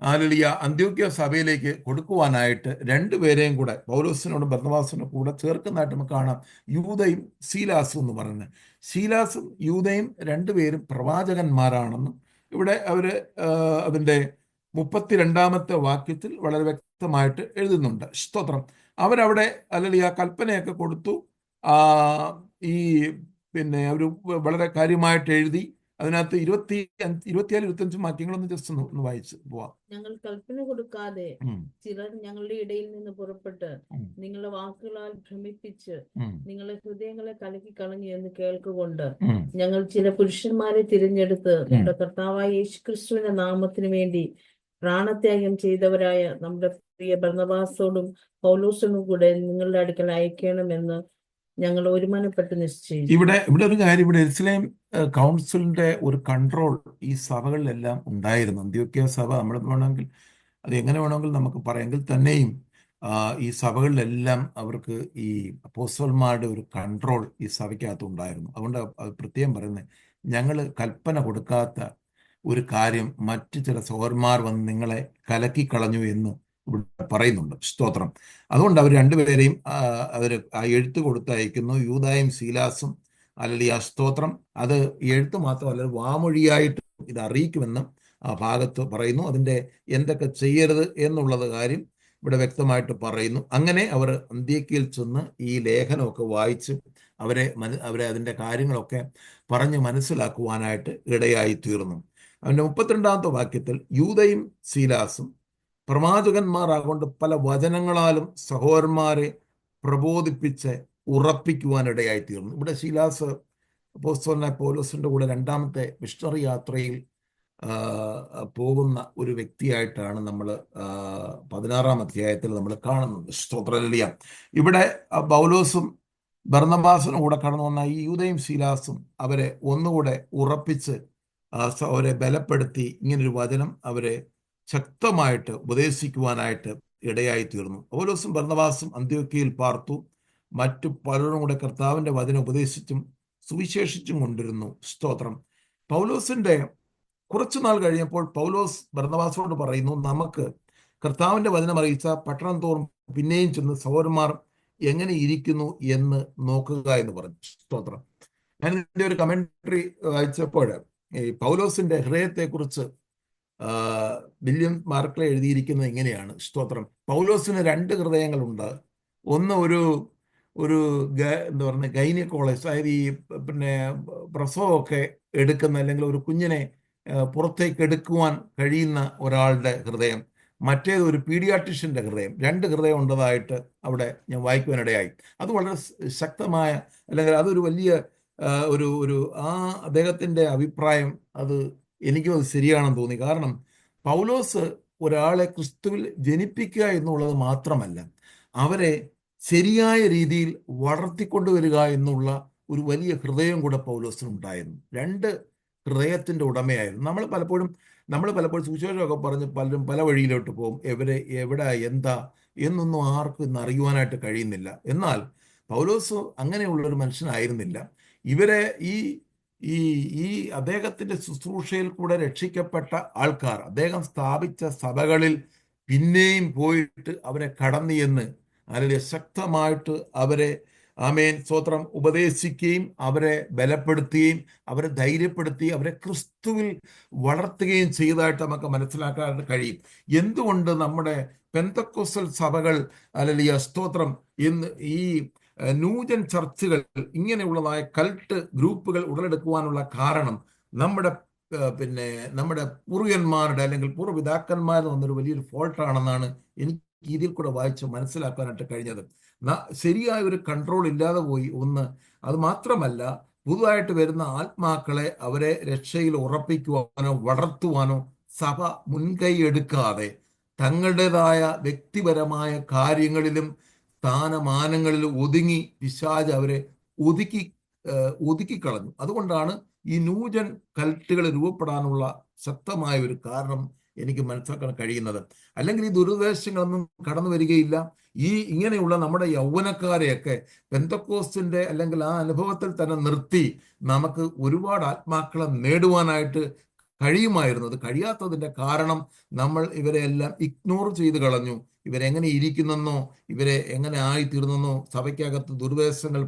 ഹല്ലേലൂയ അന്ത്യോക്യ സഭയിലേക്ക് കൊടുക്കുവാനായിട്ട് രണ്ടുപേരെയും കൂടെ പൗലോസിനോടും ബർന്നബാസിനോടും കൂടെ ചേർക്കുന്നതായിട്ട് നമുക്ക് കാണാം. യൂദയും ശീലാസും എന്ന് പറയുന്നത്. ശീലാസും യൂദയും രണ്ടുപേരും പ്രവാചകന്മാരാണെന്നും ഇവിടെ അതിൻ്റെ 32 വാക്യത്തിൽ വളരെ വ്യക്തമായിട്ട് എഴുതുന്നുണ്ട്. സ്തോത്രം. അവരവിടെ ഹല്ലേലൂയ കൽപ്പനയൊക്കെ കൊടുത്തു. അവർ വളരെ കാര്യമായിട്ട് എഴുതി. അതിനകത്ത് 24-25 വാക്യങ്ങളൊന്ന് ജസ്റ്റ് ഒന്ന് വായിച്ച് പോവാം. ഞങ്ങൾ കൽപ്പന കൊടുക്കാതെ ചിലർ ഞങ്ങളുടെ ഇടയിൽ നിന്ന് പുറപ്പെട്ട് നിങ്ങളുടെ വാക്കുകളാൽ ഭ്രമിപ്പിച്ച് നിങ്ങളുടെ ഹൃദയങ്ങളെ കലക്കി കളഞ്ഞു എന്ന് കേൾക്കുകൊണ്ട് ഞങ്ങൾ ചില പുരുഷന്മാരെ തിരഞ്ഞെടുത്ത് നമ്മുടെ കർത്താവായ യേശുക്രിസ്തുവിന്റെ നാമത്തിന് വേണ്ടി പ്രാണത്യാഗം ചെയ്തവരായ നമ്മുടെ പ്രിയ ബർന്നബാസോടും പൗലോസിനും കൂടെ നിങ്ങളുടെ അടുക്കൽ അയക്കണമെന്ന് ഞങ്ങൾ ഒരുമനപ്പെട്ട് നിശ്ചയിച്ചു. ഇവിടെ ഒരു കാര്യം, ഇവിടെ എരുസലേം കൗൺസിലിന്റെ ഒരു കൺട്രോൾ ഈ സഭകളിലെല്ലാം ഉണ്ടായിരുന്നു. അന്ത്യോക്യ സഭ നമ്മൾ വേണമെങ്കിൽ അത് എങ്ങനെ വേണമെങ്കിൽ നമുക്ക് പറയാമെങ്കിൽ തന്നെയും ഈ സഭകളിലെല്ലാം അവർക്ക് ഈ അപ്പോസ്തലന്മാരുടെ ഒരു കൺട്രോൾ ഈ സഭയ്ക്കകത്ത് ഉണ്ടായിരുന്നു. അതുകൊണ്ട് അത് പ്രത്യേകം പറയുന്നത്, ഞങ്ങൾ കൽപ്പന കൊടുക്കാത്ത ഒരു കാര്യം മറ്റു ചില സഹോദരന്മാർ വന്ന് നിങ്ങളെ കലക്കിക്കളഞ്ഞു എന്ന് ഇവിടെ പറയുന്നുണ്ട്. സ്തോത്രം. അതുകൊണ്ട് അവർ രണ്ടുപേരെയും അവർ ആ എഴുത്ത് കൊടുത്തയക്കുന്നു, യൂദായും സീലാസും. അല്ലെങ്കിൽ ആ സ്തോത്രം, അത് എഴുത്ത് മാത്രമല്ല വാമൊഴിയായിട്ട് ഇത് അറിയിക്കുമെന്നും ആ ഭാഗത്ത് പറയുന്നു. അതിൻ്റെ എന്തൊക്കെ ചെയ്യരുത് എന്നുള്ളത് കാര്യം ഇവിടെ വ്യക്തമായിട്ട് പറയുന്നു. അങ്ങനെ അവർ അന്ത്യോക്യയിൽ ചെന്ന് ഈ ലേഖനമൊക്കെ വായിച്ച് അവരെ അതിൻ്റെ കാര്യങ്ങളൊക്കെ പറഞ്ഞ് മനസ്സിലാക്കുവാനായിട്ട് ഇടയായി തീർന്നു. അവൻ്റെ 32-ാമത്തെ വാക്യത്തിൽ യൂദയും സീലാസും പ്രവാചകന്മാരാകൊണ്ട് പല വചനങ്ങളാലും സഹോദരന്മാരെ പ്രബോധിപ്പിച്ച് ഉറപ്പിക്കുവാനിടയായി തീർന്നു. ഇവിടെ ശീലാസ് അപ്പോസ്തലനായ പൗലോസിന്റെ കൂടെ രണ്ടാമത്തെ മിഷണറി യാത്രയിൽ പോകുന്ന ഒരു വ്യക്തിയായിട്ടാണ് നമ്മൾ 16-ാം അധ്യായത്തിൽ നമ്മൾ കാണുന്നത്. സ്തോത്രലിയ. ഇവിടെ പൗലോസും ബർന്നബാസിനും കൂടെ കടന്നു വന്ന ഈ യൂദയും ശീലാസും അവരെ ഒന്നുകൂടെ ഉറപ്പിച്ച് അവരെ ബലപ്പെടുത്തി ഇങ്ങനൊരു വചനം അവരെ ശക്തമായിട്ട് ഉപദേശിക്കുവാനായിട്ട് ഇടയായി തീർന്നു. പൗലോസും ബർന്നബാസും അന്ത്യോക്യയിൽ പാർത്തു. മറ്റു പലരും കൂടെ കർത്താവിന്റെ വചനം ഉപദേശിച്ചും സുവിശേഷിച്ചും കൊണ്ടിരുന്നു. സ്തോത്രം. പൗലോസിന്റെ കുറച്ചു നാൾ കഴിഞ്ഞപ്പോൾ പൗലോസ് ബർന്നബാസോട് പറയുന്നു, നമുക്ക് കർത്താവിന്റെ വചനം അറിയിച്ച പട്ടണം തോറും പിന്നെയും ചെന്ന് സഹോദരന്മാർ എങ്ങനെ ഇരിക്കുന്നു എന്ന് നോക്കുക എന്ന് പറഞ്ഞു. സ്തോത്രം. ഞാൻ ഇതിന്റെ ഒരു കമന്ററി വായിച്ചപ്പോൾ ഈ പൗലോസിന്റെ ഹൃദയത്തെക്കുറിച്ച് വില്യം മാർക്ലെ എഴുതിയിരിക്കുന്നത് ഇങ്ങനെയാണ്. സ്തോത്രം. പൗലോസിന് 2 ഹൃദയങ്ങളുണ്ട്. ഒന്ന് ഒരു എന്താ പറയുക, ഗൈനക്കോളജിസ്റ്റ്, അതായത് ഈ പ്രസവമൊക്കെ എടുക്കുന്ന അല്ലെങ്കിൽ ഒരു കുഞ്ഞിനെ പുറത്തേക്ക് എടുക്കുവാൻ കഴിയുന്ന ഒരാളുടെ ഹൃദയം. മറ്റേത് ഒരു പീഡിയാട്രിഷ്യന്റെ ഹൃദയം. 2 ഹൃദയം ഉണ്ടതായിട്ട് അവിടെ ഞാൻ വായിക്കുവാനിടയായി. അത് വളരെ ശക്തമായ, അല്ലെങ്കിൽ അതൊരു വലിയ ഒരു അദ്ദേഹത്തിന്റെ അഭിപ്രായം, അത് എനിക്കും അത് ശരിയാണെന്ന് തോന്നി. കാരണം പൗലോസ് ഒരാളെ ക്രിസ്തുവിൽ ജനിപ്പിക്കുക എന്നുള്ളത് മാത്രമല്ല, അവരെ ശരിയായ രീതിയിൽ വളർത്തിക്കൊണ്ടുവരിക എന്നുള്ള ഒരു വലിയ ഹൃദയം കൂടെ പൗലോസിനുണ്ടായിരുന്നു. 2 ഹൃദയത്തിന്റെ ഉടമയായിരുന്നു. നമ്മൾ പലപ്പോഴും സുവിശേഷമൊക്കെ പറഞ്ഞ് പലരും പല വഴിയിലോട്ട് പോകും. എവിടെ എന്താ എന്നൊന്നും ആർക്കും ഇന്ന് അറിയുവാനായിട്ട് കഴിയുന്നില്ല. എന്നാൽ പൗലോസ് അങ്ങനെയുള്ളൊരു മനുഷ്യനായിരുന്നില്ല. ഇവരെ ഈ അദ്ദേഹത്തിന്റെ ശുശ്രൂഷയിൽ കൂടെ രക്ഷിക്കപ്പെട്ട ആൾക്കാർ, അദ്ദേഹം സ്ഥാപിച്ച സഭകളിൽ പിന്നെയും പോയിട്ട് അവരെ കടന്നു ചെന്ന് അല്ലെങ്കിൽ ശക്തമായിട്ട് അവരെ സ്തോത്രം ഉപദേശിക്കുകയും അവരെ ബലപ്പെടുത്തുകയും അവരെ ധൈര്യപ്പെടുത്തി അവരെ ക്രിസ്തുവിൽ വളർത്തുകയും ചെയ്തതായിട്ട് നമുക്ക് മനസ്സിലാക്കാൻ കഴിയും. എന്തുകൊണ്ട് നമ്മുടെ പെന്തക്കോസ്റ്റൽ സഭകൾ അല്ലെങ്കിൽ സ്തോത്രം ഇന്ന് ഈ ന്യൂജൻ ചർച്ചുകൾ ഇങ്ങനെയുള്ളതായ കൾട്ട് ഗ്രൂപ്പുകൾ ഉടലെടുക്കുവാനുള്ള കാരണം നമ്മുടെ പൂർവ്വന്മാരുടെ അല്ലെങ്കിൽ പൂർവ്വപിതാക്കന്മാരിൽ വന്നൊരു വലിയൊരു ഫോൾട്ടാണെന്നാണ് എനിക്ക് ഇതിൽ കൂടെ വായിച്ച് മനസ്സിലാക്കാനായിട്ട് കഴിഞ്ഞത്. ശരിയായ ഒരു കൺട്രോൾ ഇല്ലാതെ പോയി. ഒന്ന്, അത് മാത്രമല്ല, പുതുതായിട്ട് വരുന്ന ആത്മാക്കളെ അവരെ രക്ഷയിൽ ഉറപ്പിക്കുവാനോ വളർത്തുവാനോ സഭ മുൻകൈ എടുക്കാതെ തങ്ങളുടേതായ വ്യക്തിപരമായ കാര്യങ്ങളിലും സ്ഥാനമാനങ്ങളിലും ഒതുങ്ങി പിശാച് അവരെ ഒതുക്കിക്കളഞ്ഞു. അതുകൊണ്ടാണ് ഈ ന്യൂജൻ കൾട്ടുകൾ രൂപപ്പെടാനുള്ള ശക്തമായ ഒരു കാരണം എനിക്ക് മനസ്സിലാക്കാൻ കഴിയുന്നത്. അല്ലെങ്കിൽ ഈ ദുരുദ്ദേശങ്ങളൊന്നും കടന്നു വരികയില്ല. ഇങ്ങനെയുള്ള നമ്മുടെ യൗവനക്കാരെയൊക്കെ പെന്തക്കോസ്റ്റിന്റെ അല്ലെങ്കിൽ ആ അനുഭവത്തിൽ തന്നെ നിർത്തി നമുക്ക് ഒരുപാട് ആത്മാക്കളെ നേടുവാനായിട്ട് കഴിയുമായിരുന്നു. അത് കഴിയാത്തതിന്റെ കാരണം നമ്മൾ ഇവരെ എല്ലാം ഇഗ്നോർ ചെയ്ത് കളഞ്ഞു. ഇവരെങ്ങനെ ഇരിക്കുന്നെന്നോ ഇവരെ എങ്ങനെ ആയിത്തീർന്നെന്നോ സഭയ്ക്കകത്ത് ദുർവേഷങ്ങൾ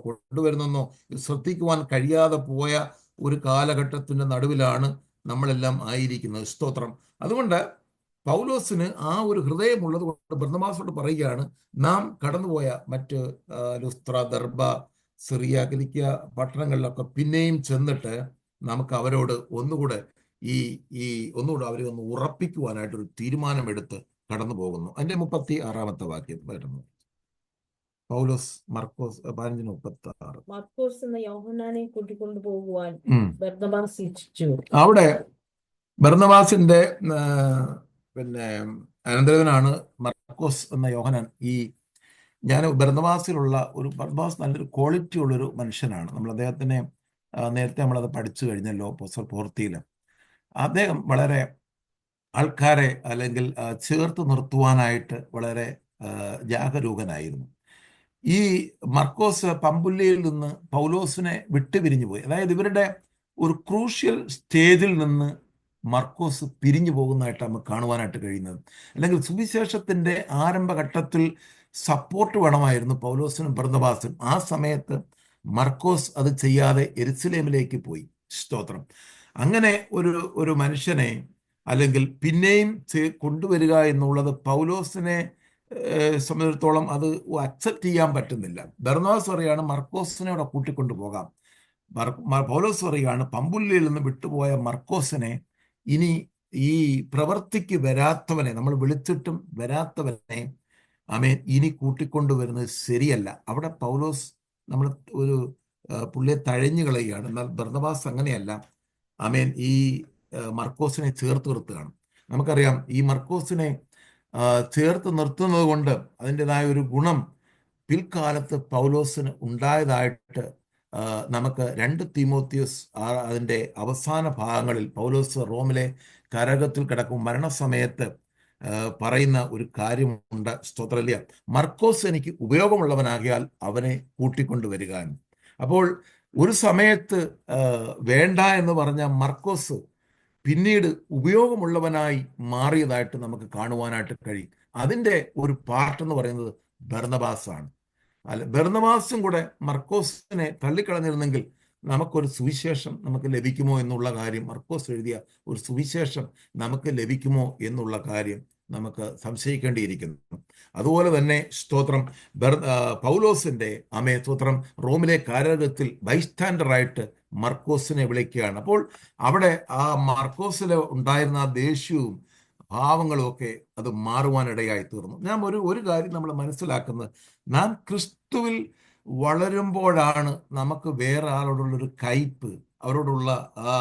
കൊണ്ടുവരുന്നെന്നോ ശ്രദ്ധിക്കുവാൻ കഴിയാതെ പോയ ഒരു കാലഘട്ടത്തിന്റെ നടുവിലാണ് നമ്മളെല്ലാം ആയിരിക്കുന്നത്. സ്തോത്രം. അതുകൊണ്ട് പൗലോസിന് ആ ഒരു ഹൃദയമുള്ളത് കൊണ്ട് ബർന്നബാസോട് പറയുകയാണ്, നാം കടന്നുപോയ മറ്റ് ലുസ്ത്ര, ദർബ, സിറിയ, കിലിക്കിയ പട്ടണങ്ങളിലൊക്കെ പിന്നെയും ചെന്നിട്ട് നമുക്ക് അവരോട് ഒന്നുകൂടെ അവരെ ഒന്ന് ഉറപ്പിക്കുവാനായിട്ടൊരു തീരുമാനമെടുത്ത് കടന്നു പോകുന്നു. അതിന്റെ 36-ാമത്തെ വാക്യം വരുന്നു. പൗലോസ് മർക്കോസ് 15:36. മർക്കോസ് എന്ന യോഹന്നാനെ കൂട്ടിക്കൊണ്ടു പോകുവാൻ ബർന്നബാസ് ഇച്ഛിച്ചു. അവിടെ ബർന്നബാസിന്റെ അനന്തരവനാണ് മർക്കോസ് എന്ന യോഹന്നാൻ. ഞാൻ ബർന്നബാസ് നല്ലൊരു ക്വാളിറ്റി ഉള്ളൊരു മനുഷ്യനാണ്. നമ്മൾ അദ്ദേഹത്തിനെ നേരത്തെ നമ്മളത് പഠിച്ചു കഴിഞ്ഞല്ലോ അപ്പോസ്തല പ്രവൃത്തിയിൽ. അദ്ദേഹം വളരെ ആൾക്കാരെ അല്ലെങ്കിൽ ചേർത്ത് നിർത്തുവാനായിട്ട് വളരെ ജാഗരൂകനായിരുന്നു. ഈ മർക്കോസ് പമ്പുല്യയിൽ നിന്ന് പൗലോസിനെ വിട്ടുപിരിഞ്ഞു പോയി. അതായത് ഇവരുടെ ഒരു ക്രൂഷ്യൽ സ്റ്റേജിൽ നിന്ന് മർക്കോസ് പിരിഞ്ഞു പോകുന്നതായിട്ട് നമുക്ക് കാണുവാനായിട്ട് കഴിയുന്നത്. അല്ലെങ്കിൽ സുവിശേഷത്തിൻ്റെ ആരംഭഘട്ടത്തിൽ സപ്പോർട്ട് വേണമായിരുന്നു പൗലോസിനും ബർന്നബാസിനും. ആ സമയത്ത് മർക്കോസ് അത് ചെയ്യാതെ യെരുശലേമിലേക്ക് പോയി. സ്തോത്രം. അങ്ങനെ ഒരു മനുഷ്യനെ അല്ലെങ്കിൽ പിന്നെയും കൊണ്ടുവരിക എന്നുള്ളത് പൗലോസിനെ സംബന്ധിച്ചിടത്തോളം അത് അക്സെപ്റ്റ് ചെയ്യാൻ പറ്റുന്നില്ല. ബർന്നബാസ് പറയുകയാണ് മർക്കോസിനെ അവിടെ കൂട്ടിക്കൊണ്ടു പോകാം. പൗലോസ് പറയുകയാണ് പമ്പുല്യയിൽ നിന്ന് വിട്ടുപോയ മർക്കോസിനെ ഇനി ഈ പ്രവൃത്തിക്ക് വരാത്തവനെ, നമ്മൾ വിളിച്ചിട്ടും വരാത്തവനെ ഇനി കൂട്ടിക്കൊണ്ടുവരുന്നത് ശരിയല്ല. അവിടെ പൗലോസ് നമ്മൾ പുള്ളിയെ തഴഞ്ഞു കളയുകയാണ്. എന്നാൽ ബർന്നബാസ് അങ്ങനെയല്ല. ഈ മർക്കോസിനെ ചേർത്ത് നിർത്തുകയാണ്. നമുക്കറിയാം ഈ മർക്കോസിനെ ചേർത്ത് നിർത്തുന്നത് കൊണ്ട് അതിൻ്റെതായ ഒരു ഗുണം പിൽക്കാലത്ത് പൗലോസിന് ഉണ്ടായതായിട്ട് നമുക്ക് 2 തീമോത്തിയോസ് അതിൻ്റെ അവസാന ഭാഗങ്ങളിൽ പൗലോസ് റോമിലെ കാരാഗൃഹത്തിൽ കിടക്കും മരണസമയത്ത് പറയുന്ന ഒരു കാര്യമുണ്ട്. സ്തോത്രല്യ, മർക്കോസ് എനിക്ക് ഉപയോഗമുള്ളവനാകിയാൽ അവനെ കൂട്ടിക്കൊണ്ടുവരിക. അപ്പോൾ ഒരു സമയത്ത് വേണ്ട എന്ന് പറഞ്ഞ മർക്കോസ് പിന്നീട് ഉപയോഗമുള്ളവനായി മാറിയതായിട്ട് നമുക്ക് കാണുവാനായിട്ട് കഴിയും. അതിൻ്റെ ഒരു പാർട്ട് എന്ന് പറയുന്നത് ബർന്നബാസാണ്. ബർന്നബാസും കൂടെ മർക്കോസിനെ തള്ളിക്കളഞ്ഞിരുന്നെങ്കിൽ നമുക്കൊരു സുവിശേഷം നമുക്ക് ലഭിക്കുമോ എന്നുള്ള കാര്യം, മർക്കോസ് എഴുതിയ ഒരു സുവിശേഷം നമുക്ക് ലഭിക്കുമോ എന്നുള്ള കാര്യം നമുക്ക് സംശയിക്കേണ്ടിയിരിക്കുന്നു. അതുപോലെ തന്നെ സ്തോത്രം പൗലോസിന്റെ സ്തോത്രം റോമിലെ കാരാഗൃഹത്തിൽ ബൈസ്റ്റാൻഡറായിട്ട് മർക്കോസിനെ വിളിക്കുകയാണ്. അപ്പോൾ അവിടെ ആ മർക്കോസിൽ ഉണ്ടായിരുന്ന ആ ദേഷ്യവും ഭാവങ്ങളും ഒക്കെ അത് മാറുവാനിടയായി തീർന്നു. ഞാൻ ഒരു കാര്യം നമ്മൾ മനസ്സിലാക്കുന്നത്, നാം ക്രിസ്തുവിൽ വളരുമ്പോഴാണ് നമുക്ക് വേറെ ആളോടുള്ളൊരു കയ്പ്, അവരോടുള്ള ആ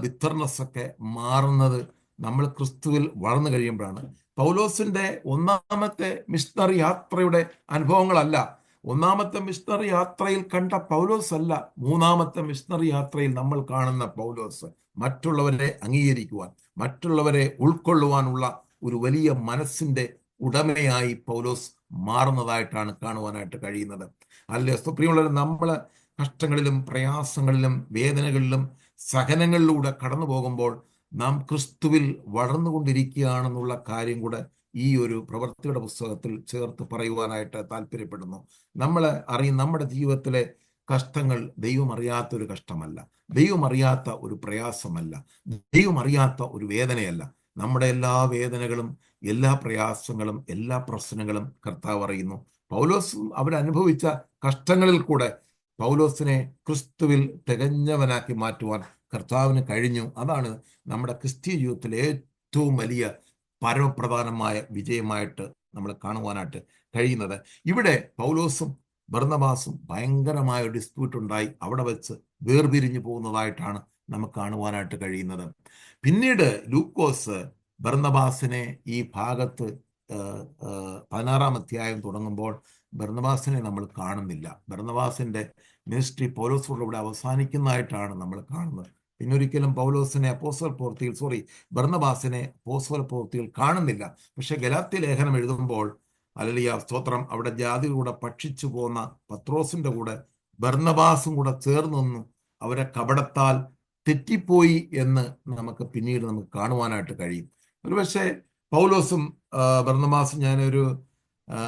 ബിറ്റർനെസ് ഒക്കെ മാറുന്നത്. നമ്മൾ ക്രിസ്തുവിൽ വളർന്നു കഴിയുമ്പോഴാണ്. പൗലോസിന്റെ ഒന്നാമത്തെ മിഷണറി യാത്രയുടെ അനുഭവങ്ങളല്ല, ഒന്നാമത്തെ മിഷണറി യാത്രയിൽ കണ്ട പൗലോസ് അല്ല 3-ാമത്തെ മിഷണറി യാത്രയിൽ നമ്മൾ കാണുന്ന പൗലോസ്. മറ്റുള്ളവരെ അംഗീകരിക്കുവാൻ, മറ്റുള്ളവരെ ഉൾക്കൊള്ളുവാനുള്ള ഒരു വലിയ മനസ്സിന്റെ ഉടമയായി പൗലോസ് മാറുന്നതായിട്ടാണ് കാണുവാനായിട്ട് കഴിയുന്നത്. അല്ലേ പ്രിയമുള്ളവർ, നമ്മൾ കഷ്ടങ്ങളിലും പ്രയാസങ്ങളിലും വേദനകളിലും സഹനങ്ങളിലൂടെ കടന്നു പോകുമ്പോൾ നാം ക്രിസ്തുവിൽ വളർന്നുകൊണ്ടിരിക്കുകയാണെന്നുള്ള കാര്യം കൂടെ ഈ ഒരു പ്രവൃത്തിയുടെ പുസ്തകത്തിൽ ചേർത്ത് പറയുവാനായിട്ട് താല്പര്യപ്പെടുന്നു. നമ്മൾ നമ്മുടെ ജീവിതത്തിലെ കഷ്ടങ്ങൾ ദൈവം അറിയാത്തൊരു കഷ്ടമല്ല, ദൈവം അറിയാത്ത ഒരു പ്രയാസമല്ല, ദൈവം അറിയാത്ത ഒരു വേദനയല്ല. നമ്മുടെ എല്ലാ വേദനകളും, എല്ലാ പ്രയാസങ്ങളും, എല്ലാ പ്രശ്നങ്ങളും കർത്താവ് അറിയുന്നു. പൗലോസും അവരനുഭവിച്ച കഷ്ടങ്ങളിൽ കൂടെ പൗലോസിനെ ക്രിസ്തുവിൽ തികഞ്ഞവനാക്കി മാറ്റുവാൻ കർത്താവിന് കഴിഞ്ഞു. അതാണ് നമ്മുടെ ക്രിസ്തീയ ജീവിതത്തിലെ ഏറ്റവും വലിയ പരമപ്രധാനമായ വിജയമായിട്ട് നമ്മൾ കാണുവാനായിട്ട് കഴിയുന്നത്. ഇവിടെ പൗലോസും ബർന്നബാസും ഭയങ്കരമായ ഡിസ്പ്യൂട്ട് ഉണ്ടായി അവിടെ വെച്ച് വേർപിരിഞ്ഞു പോകുന്നതായിട്ടാണ് നമുക്ക് കാണുവാനായിട്ട് കഴിയുന്നത്. പിന്നീട് ലൂക്കോസ് ബർന്നബാസിനെ ഈ ഭാഗത്ത് 16-ാം അധ്യായം തുടങ്ങുമ്പോൾ ബർന്നബാസിനെ നമ്മൾ കാണുന്നില്ല. ബർന്നബാസിന്റെ മിനിസ്ട്രി പൗലോസോടുകൂടെ അവസാനിക്കുന്നതായിട്ടാണ് നമ്മൾ കാണുന്നത്. പിന്നൊരിക്കലും പൗലോസിനെ ബർന്നബാസിനെ അപ്പോസ്തല പ്രവൃത്തിയിൽ കാണുന്നില്ല. പക്ഷെ ഗലാത്യ ലേഖനം എഴുതുമ്പോൾ ഹല്ലേലൂയ സ്തോത്രം, അവിടെ ജാതികൾ കൂടെ ഭക്ഷിച്ചു പോന്ന പത്രോസിന്റെ കൂടെ ബർന്നബാസും കൂടെ ചേർന്നു അവരെ കപടത്താൽ തെറ്റിപ്പോയി എന്ന് പിന്നീട് നമുക്ക് കാണുവാനായിട്ട് കഴിയും. ഒരുപക്ഷെ പൗലോസും ബർന്നബാസും, ഞാനൊരു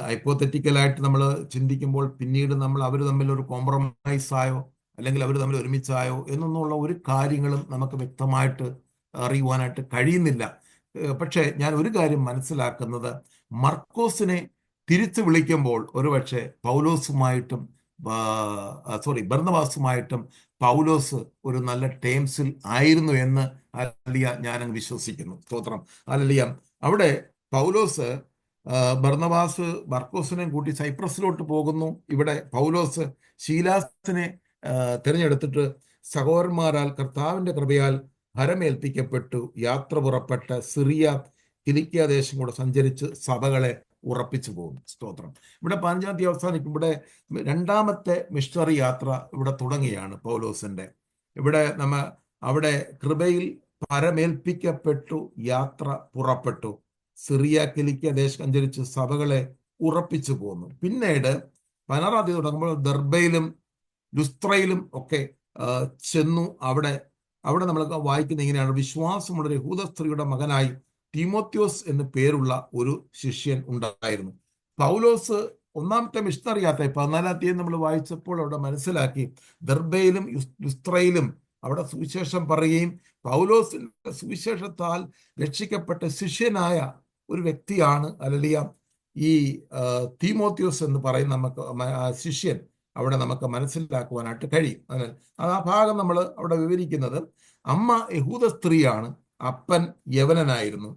ഹൈപ്പോത്തറ്റിക്കലായിട്ട് നമ്മൾ ചിന്തിക്കുമ്പോൾ പിന്നീട് അവർ തമ്മിൽ ഒരു കോംപ്രമൈസ് ആയോ അല്ലെങ്കിൽ അവർ തമ്മിൽ ഒരുമിച്ചായോ എന്നൊന്നുള്ള ഒരു കാര്യങ്ങളും നമുക്ക് വ്യക്തമായിട്ട് അറിയുവാനായിട്ട് കഴിയുന്നില്ല. പക്ഷേ ഞാൻ ഒരു കാര്യം മനസ്സിലാക്കുന്നത്, മർക്കോസിനെ തിരിച്ചു വിളിക്കുമ്പോൾ ഒരുപക്ഷെ ബർന്നബാസുമായിട്ടും പൗലോസ് ഒരു നല്ല ടേംസിൽ ആയിരുന്നു എന്ന് ഹല്ലേലൂയ ഞാനങ്ങ് വിശ്വസിക്കുന്നു. സ്തോത്രം, ഹല്ലേലൂയ. അവിടെ പൗലോസ് ബർന്നബാസ് മർക്കോസിനെയും കൂട്ടി സൈപ്രസിലോട്ട് പോകുന്നു. ഇവിടെ പൗലോസ് ശീലാസിനെ തിരഞ്ഞെടുത്തിട്ട് സഹോദരന്മാരാൽ കർത്താവിന്റെ കൃപയാൽ ഭരമേൽപ്പിക്കപ്പെട്ടു യാത്ര പുറപ്പെട്ട സിറിയ കിലിക്കിയ ദേശം കൂടെ സഞ്ചരിച്ച് സഭകളെ ഉറപ്പിച്ചു പോകും. സ്തോത്രം. ഇവിടെ 15 തീയതി അവസാനിക്കും. ഇവിടെ രണ്ടാമത്തെ മിഷണറി യാത്ര ഇവിടെ തുടങ്ങിയാണ് പൗലോസിന്റെ. ഇവിടെ അവിടെ കൃപയിൽ പരമേൽപ്പിക്കപ്പെട്ടു, യാത്ര പുറപ്പെട്ടു. സിറിയ കിലിക്യ ദേശം സഞ്ചരിച്ച് സഭകളെ ഉറപ്പിച്ചു പോന്നു. പിന്നീട് 16 തീയതി തുടങ്ങുമ്പോൾ ദർബയിലും ലുസ്ത്രയിലും ഒക്കെ ചെന്നു. അവിടെ നമ്മൾ വായിക്കുന്ന ഇങ്ങനെയാണ്: വിശ്വാസമുള്ള ഒരു യഹൂദ സ്ത്രീയുടെ മകനായി തീമോത്യോസ് എന്ന് പേരുള്ള ഒരു ശിഷ്യൻ ഉണ്ടായിരുന്നു. പൗലോസ് ഒന്നാമത്തെ മിഷണറി യാത്ര 14 തീയതി നമ്മൾ വായിച്ചപ്പോൾ അവിടെ മനസ്സിലാക്കി, ദർബയിലും ലുസ്ത്രയിലും അവിടെ സുവിശേഷം പറയുകയും പൗലോസിന്റെ സുവിശേഷത്താൽ രക്ഷിക്കപ്പെട്ട ശിഷ്യനായ ഒരു വ്യക്തിയാണ് ഈ തീമോത്യോസ് എന്ന് പറയുന്ന നമുക്ക് ശിഷ്യൻ അവിടെ നമുക്ക് മനസ്സിലാക്കുവാനായിട്ട് കഴിയും. ആ ഭാഗം നമ്മൾ അവിടെ വിവരിക്കുന്നത്, അമ്മ യഹൂദ സ്ത്രീയാണ്, അപ്പൻ യവനനായിരുന്നു.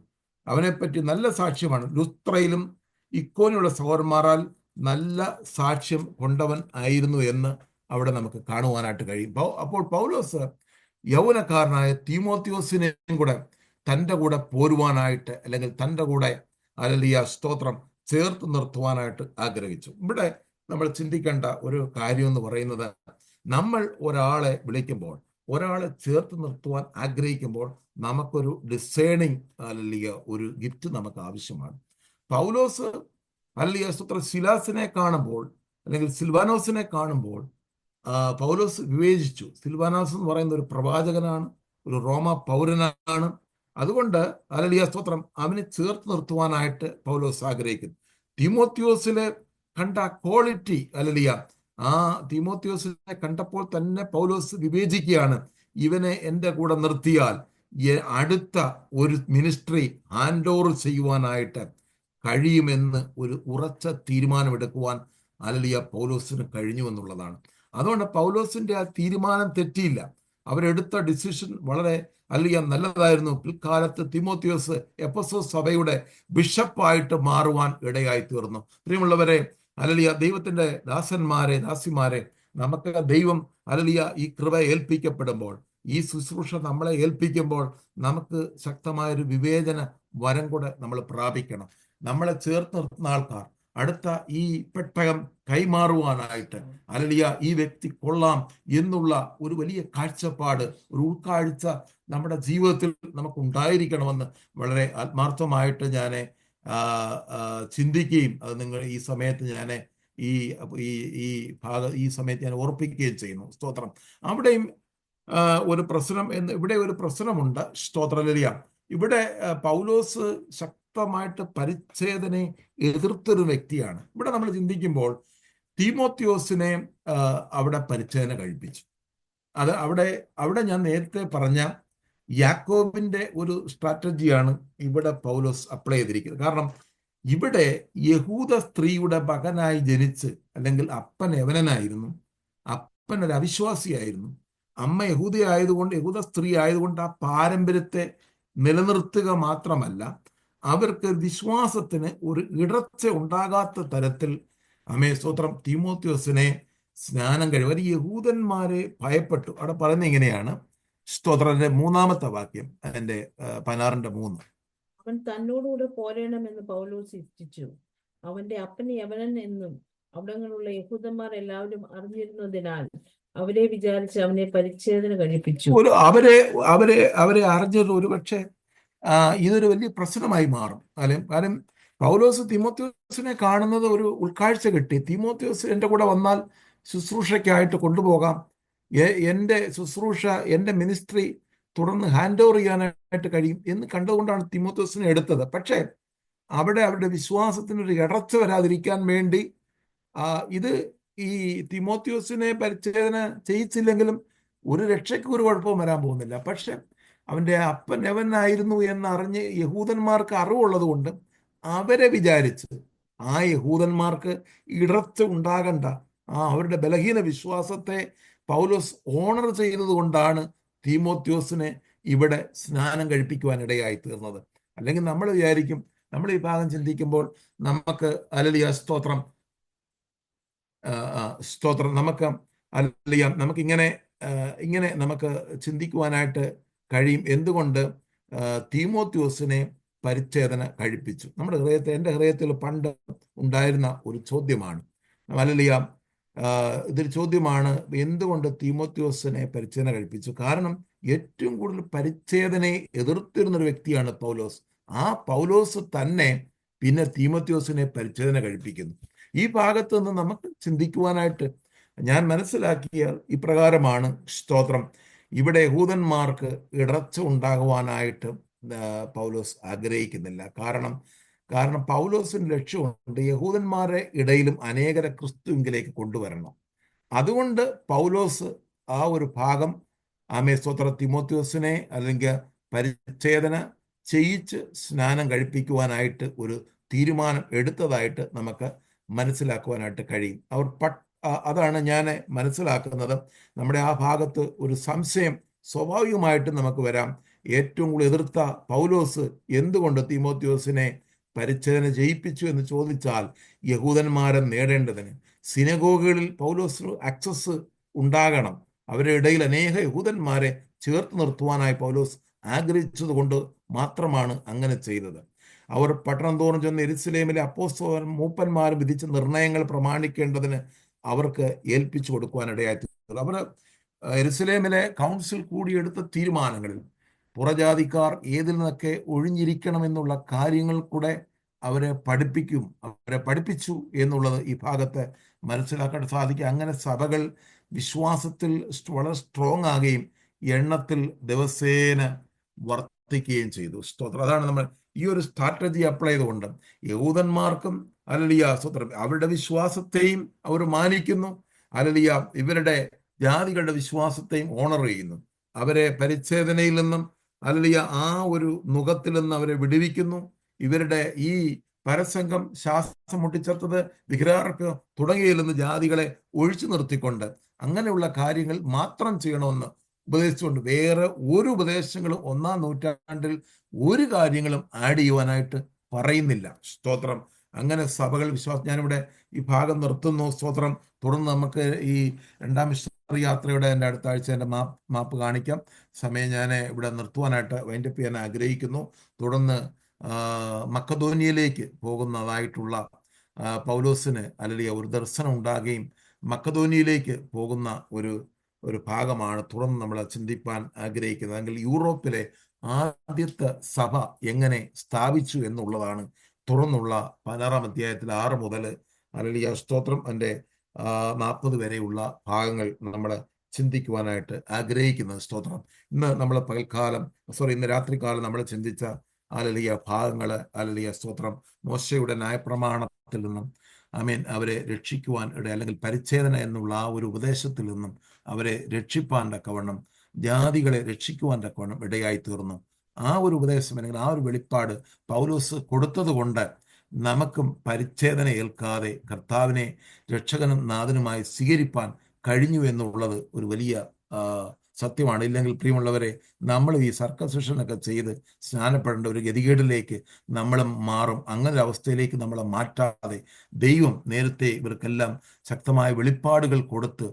അവനെപ്പറ്റി നല്ല സാക്ഷ്യമാണ്. ലുസ്ത്രയിലും ഇക്കോനിയുള്ള സഹോദരന്മാരാൽ നല്ല സാക്ഷ്യം കൊണ്ടവൻ ആയിരുന്നു എന്ന് അവിടെ നമുക്ക് കാണുവാനായിട്ട് കഴിയും. അപ്പോൾ പൗലോസ് യൗവനക്കാരനായ തീമോത്യോസിനെയും കൂടെ തൻ്റെ കൂടെ പോരുവാനായിട്ട്, അല്ലെങ്കിൽ തൻ്റെ കൂടെ സ്തോത്രം ചേർത്ത് നിർത്തുവാനായിട്ട് ആഗ്രഹിച്ചു. ഇവിടെ നമ്മൾ ചിന്തിക്കേണ്ട ഒരു കാര്യം എന്ന് പറയുന്നത്, നമ്മൾ ഒരാളെ വിളിക്കുമ്പോൾ, ഒരാളെ ചേർത്ത് നിർത്തുവാൻ ആഗ്രഹിക്കുമ്പോൾ നമുക്കൊരു ഡിസേണിങ് ഒരു ഗിഫ്റ്റ് നമുക്ക് ആവശ്യമാണ്. പൗലോസ് സിലാസിനെ കാണുമ്പോൾ, അല്ലെങ്കിൽ സിൽവാനോസിനെ കാണുമ്പോൾ പൗലോസ് വിവേചിച്ചു. സിൽവാനോസ് എന്ന് പറയുന്ന ഒരു പ്രവാചകനാണ്, ഒരു റോമ പൗരനാണ്. അതുകൊണ്ട് സ്തോത്രം അവനെ ചേർത്ത് നിർത്തുവാനായിട്ട് പൗലോസ് ആഗ്രഹിക്കുന്നു. തീമോത്യോസിലെ കണ്ട ക്വാളിറ്റി ആ തീമോത്യോസിനെ കണ്ടപ്പോൾ തന്നെ പൗലോസ് വിവേചിക്കുകയാണ്, ഇവനെ എൻ്റെ കൂടെ നിർത്തിയാൽ അടുത്ത ഒരു മിനിസ്ട്രി ഹാൻഡ് ഓവർ ചെയ്യുവാനായിട്ട് കഴിയുമെന്ന് ഒരു ഉറച്ച തീരുമാനമെടുക്കുവാൻ പൗലോസിന് കഴിഞ്ഞു എന്നുള്ളതാണ്. അതുകൊണ്ട് പൗലോസിന്റെ ആ തീരുമാനം തെറ്റിയില്ല. അവരെടുത്ത ഡിസിഷൻ വളരെ നല്ലതായിരുന്നു. പിൽക്കാലത്ത് തീമോത്യോസ് എഫെസോസ് സഭയുടെ ബിഷപ്പായിട്ട് മാറുവാൻ ഇടയായി തീർന്നു. പ്രിയമുള്ളവരെ, ദൈവത്തിന്റെ ദാസന്മാരെ, ദാസിമാരെ, നമുക്ക് ദൈവം ഈ കൃപ ഏൽപ്പിക്കപ്പെടുമ്പോൾ, ഈ ശുശ്രൂഷ നമ്മളെ ഏൽപ്പിക്കുമ്പോൾ നമുക്ക് ശക്തമായൊരു വിവേചന വരം കൂടെ നമ്മൾ പ്രാപിക്കണം. നമ്മളെ ചേർത്ത് നിർത്തുന്ന ആൾക്കാർ അടുത്ത ഈ പെട്ടകം കൈമാറുവാനായിട്ട് ഈ വ്യക്തി കൊള്ളാം എന്നുള്ള ഒരു വലിയ കാഴ്ചപ്പാട്, ഒരു ഉൾക്കാഴ്ച നമ്മുടെ ജീവിതത്തിൽ നമുക്ക് ഉണ്ടായിരിക്കണമെന്ന് വളരെ ആത്മാർത്ഥമായിട്ട് ഞാൻ ചിന്തിക്കുകയും അത് നിങ്ങൾ ഈ സമയത്ത് ഞാൻ ഈ സമയത്ത് ഞാൻ ഓർപ്പിക്കുകയും ചെയ്യുന്നു. സ്തോത്രം. അവിടെയും ഒരു പ്രശ്നം ഇവിടെ ഒരു പ്രശ്നമുണ്ട്. സ്തോത്രലിയ ഇവിടെ പൗലോസ് ശക്തമായിട്ട് പരിച്ഛേദനയെ എതിർത്തൊരു വ്യക്തിയാണ്. ഇവിടെ നമ്മൾ ചിന്തിക്കുമ്പോൾ തീമോത്യോസിനെ അവിടെ പരിച്ഛേദന കഴിപ്പിച്ചു. അത് അവിടെ ഞാൻ നേരത്തെ പറഞ്ഞ യാക്കോബിന്റെ ഒരു സ്ട്രാറ്റജിയാണ് ഇവിടെ പൗലോസ് അപ്ലൈ ചെയ്തിരിക്കുന്നത്. കാരണം ഇവിടെ യഹൂദ സ്ത്രീയുടെ മകനായി ജനിച്ച്, അല്ലെങ്കിൽ അപ്പൻ യവനനായിരുന്നു, അപ്പൻ ഒരു അവിശ്വാസിയായിരുന്നു, അമ്മ യഹൂദയായതുകൊണ്ട്, യഹൂദ സ്ത്രീ ആയതുകൊണ്ട് ആ പാരമ്പര്യത്തെ നിലനിർത്തുക മാത്രമല്ല, അവർക്ക് വിശ്വാസത്തിന് ഒരു ഇടർച്ച ഉണ്ടാകാത്ത തരത്തിൽ സ്തോത്രം തീമോത്യോസിനെ സ്നാനം കഴിയും. അവർ യഹൂദന്മാരെ ഭയപ്പെട്ടു. അവിടെ പറയുന്നത് ഇങ്ങനെയാണ്, സ്തോത്രന്റെ 3-ാമത്തെ വാക്യം, അതിന്റെ 16:3. അവൻ തന്നോടുകൂടെ പോരണമെന്ന് പൗലോസ് ഇച്ഛിച്ചു. അവന്റെ അപ്പൻ യവനൻ എന്നും അവിടങ്ങളുള്ള യഹൂദന്മാർ എല്ലാവരും അറിഞ്ഞിരുന്നതിനാൽ അവരെ വിചാരിച്ച് അവനെ പരിച്ഛേദന കഴിപ്പിച്ചു. അവരെ അറിഞ്ഞത് ഒരു പക്ഷേ ഇതൊരു വലിയ പ്രശ്നമായി മാറും. കാരണം പൗലോസ് തീമോത്യോസിനെ കാണുന്നത് ഒരു ഉൾക്കാഴ്ച കിട്ടി. തീമോത്യോസ് എൻ്റെ കൂടെ വന്നാൽ ശുശ്രൂഷയ്ക്കായിട്ട് കൊണ്ടുപോകാം, എൻ്റെ ശുശ്രൂഷ, എൻ്റെ മിനിസ്ട്രി തുടർന്ന് ഹാൻഡ് ഓവർ ചെയ്യാനായിട്ട് കഴിയും എന്ന് കണ്ടുകൊണ്ടാണ് തീമോത്യോസിനെ എടുത്തത്. പക്ഷേ അവിടെ അവരുടെ വിശ്വാസത്തിനൊരു ഇടർച്ച വരാതിരിക്കാൻ വേണ്ടി ഇത് ഈ തീമോത്യോസിനെ പരിച്ഛേദന ചെയ്യിച്ചില്ലെങ്കിലും ഒരു രക്ഷയ്ക്ക് ഒരു കുഴപ്പവും വരാൻ പോകുന്നില്ല. പക്ഷെ അവൻ്റെ അപ്പൻ യവനായിരുന്നു എന്നറിഞ്ഞ് യഹൂദന്മാർക്ക് അറിവുള്ളത് കൊണ്ട് അവരെ വിചാരിച്ച് ആ യഹൂദന്മാർക്ക് ഇടർച്ച ഉണ്ടാകണ്ട, അവരുടെ ബലഹീന വിശ്വാസത്തെ പൗലോസ് ഓണർ ചെയ്തത് കൊണ്ടാണ് തീമോത്യോസിനെ ഇവിടെ സ്നാനം കഴിപ്പിക്കുവാൻ ഇടയായി തീർന്നത്. അല്ലെങ്കിൽ നമ്മൾ വിചാരിക്കും, നമ്മൾ ഈ ഭാഗം ചിന്തിക്കുമ്പോൾ നമുക്ക് സ്തോത്രം നമുക്ക് നമുക്ക് ചിന്തിക്കുവാനായിട്ട് കഴിയും. എന്തുകൊണ്ട് തീമോത്യോസിനെ പരിച്ഛേദന കഴിപ്പിച്ചു. എൻ്റെ ഹൃദയത്തിൽ പണ്ട് ഉണ്ടായിരുന്ന ഒരു ചോദ്യമാണ്. ഹല്ലേലൂയ. ഇതൊരു ചോദ്യമാണ്, എന്തുകൊണ്ട് തീമോത്തിയോസിനെ പരിച്ഛേദന കഴിപ്പിച്ചു? കാരണം ഏറ്റവും കൂടുതൽ പരിച്ഛേദനയെ എതിർത്തിരുന്നൊരു വ്യക്തിയാണ് പൗലോസ്. ആ പൗലോസ് തന്നെ പിന്നെ തീമോത്തിയോസിനെ പരിച്ഛേദന കഴിപ്പിക്കുന്നു. ഈ ഭാഗത്ത് നിന്ന് നമുക്ക് ചിന്തിക്കുവാനായിട്ട് ഞാൻ മനസ്സിലാക്കിയ ഇപ്രകാരമാണ്. സ്തോത്രം. ഇവിടെ യഹൂദന്മാർക്ക് ഇടർച്ച ഉണ്ടാകുവാനായിട്ട് പൗലോസ് ആഗ്രഹിക്കുന്നില്ല. കാരണം പൗലോസിന് ലക്ഷ്യമുണ്ട് യഹൂദന്മാരെ ഇടയിലും അനേകരെ ക്രിസ്തുവിലേക്ക് കൊണ്ടുവരണം. അതുകൊണ്ട് പൗലോസ് ആ ഒരു ഭാഗം സ്തോത്ര തിമോത്തിയോസിനെ അല്ലെങ്കിൽ പരിച്ഛേദന ചെയ്യിച്ച് സ്നാനം കഴിപ്പിക്കുവാനായിട്ട് ഒരു തീരുമാനം എടുത്തതായിട്ട് നമുക്ക് മനസ്സിലാക്കുവാനായിട്ട് കഴിയും. അതാണ് ഞാൻ മനസ്സിലാക്കുന്നത്. നമ്മുടെ ആ ഭാഗത്ത് ഒരു സംശയം സ്വാഭാവികമായിട്ട് നമുക്ക് വരാം. ഏറ്റവും കൂടുതൽ എതിർത്ത പൗലോസ് എന്തുകൊണ്ട് തീമോത്തിയോസിനെ പരിച്ഛേദന ചെയ്യിപ്പിച്ചു എന്ന് ചോദിച്ചാൽ, യഹൂദന്മാരെ നേടേണ്ടതിന് സിനഗോഗുകളിൽ പൗലോസിന് ആക്സസ് ഉണ്ടാകണം. അവരുടെ ഇടയിൽ അനേക യഹൂദന്മാരെ ചേർത്ത് നിർത്തുവാനായി പൗലോസ് ആഗ്രഹിച്ചത് കൊണ്ട് മാത്രമാണ് അങ്ങനെ ചെയ്തത്. അവർ പട്ടണം തോറും ചെന്ന് യെരൂശലേമിലെ അപ്പോസ്തലന്മാരും മൂപ്പന്മാരും വിധിച്ച നിർണയങ്ങൾ പ്രമാണിക്കേണ്ടതിന് അവർക്ക് ഏൽപ്പിച്ചു കൊടുക്കുവാനിടയായി. അവർ യെരൂശലേമിലെ കൗൺസിൽ കൂടിയെടുത്ത തീരുമാനങ്ങളിൽ പുറജാതിക്കാർ ഏതിൽ നിന്നൊക്കെ ഒഴിഞ്ഞിരിക്കണമെന്നുള്ള കാര്യങ്ങൾ കൂടെ അവരെ പഠിപ്പിച്ചു എന്നുള്ളത് ഈ ഭാഗത്ത് മനസ്സിലാക്കാൻ സാധിക്കും. അങ്ങനെ സഭകൾ വിശ്വാസത്തിൽ വളരെ സ്ട്രോങ് ആകുകയും എണ്ണത്തിൽ ദിവസേന വർദ്ധിക്കുകയും ചെയ്തു. സ്തോത്രം. അതാണ് നമ്മൾ ഈ ഒരു സ്ട്രാറ്റജി അപ്ലൈ ചെയ്തുകൊണ്ട് യഹൂദന്മാർക്കും ഹല്ലേലൂയ സ്തോത്രം അവരുടെ വിശ്വാസത്തെയും അവർ മാനിക്കുന്നു. ഹല്ലേലൂയ ഇവരുടെ ജാതികളുടെ വിശ്വാസത്തെയും ഓണർ ചെയ്യുന്നു. അവരെ പരിച്ഛേദനയിൽ നിന്നും ഹല്ലേലൂയ ആ ഒരു നുഖത്തിൽ നിന്ന് അവരെ വിടുവിക്കുന്നു. ഇവരുടെ ഈ പരസംഘം ശ്വാസം മുട്ടിച്ചേർത്തത് വിഗ്രഹാർക്ക് തുടങ്ങിയതിൽ നിന്ന് ജാതികളെ ഒഴിച്ചു നിർത്തിക്കൊണ്ട് അങ്ങനെയുള്ള കാര്യങ്ങൾ മാത്രം ചെയ്യണമെന്ന് ഉപദേശിച്ചുകൊണ്ട് വേറെ ഒരു ഉപദേശങ്ങളും 1-ാം നൂറ്റാണ്ടിൽ ഒരു കാര്യങ്ങളും ആഡ് ചെയ്യുവാനായിട്ട് പറയുന്നില്ല. സ്തോത്രം. അങ്ങനെ സഭകൾ വിശ്വാസം. ഞാനിവിടെ ഈ ഭാഗം നിർത്തുന്നു. സ്തോത്രം. തുടർന്ന് നമുക്ക് ഈ 2-ാം മിഷണറി യാത്രയുടെ എൻ്റെ അടുത്ത ആഴ്ച എൻ്റെ മാപ്പ് കാണിക്കാം. സമയം ഞാൻ ഇവിടെ നിർത്തുവാനായിട്ട് വൈൻഡപ്പ് ചെയ്യാൻ ആഗ്രഹിക്കുന്നു. തുടർന്ന് മക്കദോനിയയിലേക്ക് പോകുന്നതായിട്ടുള്ള പൗലോസിന് അല്ലെങ്കിൽ ഒരു ദർശനം ഉണ്ടാകുകയും മക്കദോനിയയിലേക്ക് പോകുന്ന ഒരു ഭാഗമാണ് തുടർന്ന് നമ്മൾ ചിന്തിപ്പാൻ ആഗ്രഹിക്കുന്നത്. എങ്കിൽ യൂറോപ്പിലെ ആദ്യത്തെ സഭ എങ്ങനെ സ്ഥാപിച്ചു എന്നുള്ളതാണ് തുറന്നുള്ള 16-ാം അധ്യായത്തിൽ 6 മുതൽ അല്ലെങ്കിൽ സ്തോത്രം എൻ്റെ 40 വരെയുള്ള ഭാഗങ്ങൾ നമ്മൾ ചിന്തിക്കുവാനായിട്ട് ആഗ്രഹിക്കുന്നത്. സ്തോത്രം. ഇന്ന് രാത്രികാലം നമ്മൾ ചിന്തിച്ച ഹല്ലേലൂയ ഭാഗങ്ങൾ ഹല്ലേലൂയ സ്തോത്രം മോശയുടെ ന്യായപ്രമാണത്തിൽ നിന്നും അവരെ രക്ഷിക്കുവാൻ അല്ലെങ്കിൽ പരിച്ഛേദന എന്നുള്ള ആ ഒരു ഉപദേശത്തിൽ നിന്നും അവരെ രക്ഷിപ്പാൻ തക്കവണ്ണം ജാതികളെ രക്ഷിക്കുവാൻ തക്കവണ്ണം ഇടയായി തീർന്നു. ആ ഒരു ഉപദേശം അല്ലെങ്കിൽ ആ ഒരു വെളിപ്പാട് പൗലോസ് കൊടുത്തത് കൊണ്ട് നമുക്കും പരിച്ഛേദന ഏൽക്കാതെ കർത്താവിനെ രക്ഷകനും നാഥനുമായി സ്വീകരിപ്പാൻ കഴിഞ്ഞു എന്നുള്ളത് ഒരു വലിയ സത്യമാണ്. ഇല്ലെങ്കിൽ പ്രിയമുള്ളവരെ, നമ്മൾ ഈ സർക്കസിഷനൊക്കെ ചെയ്ത് സ്നാനപ്പെടേണ്ട ഒരു ഗതികേടിലേക്ക് നമ്മളും മാറും. അങ്ങനെ ഒരു അവസ്ഥയിലേക്ക് നമ്മളെ മാറ്റാതെ ദൈവം നേരത്തെ ഇവർക്കെല്ലാം ശക്തമായ വെളിപ്പാടുകൾ കൊടുത്ത്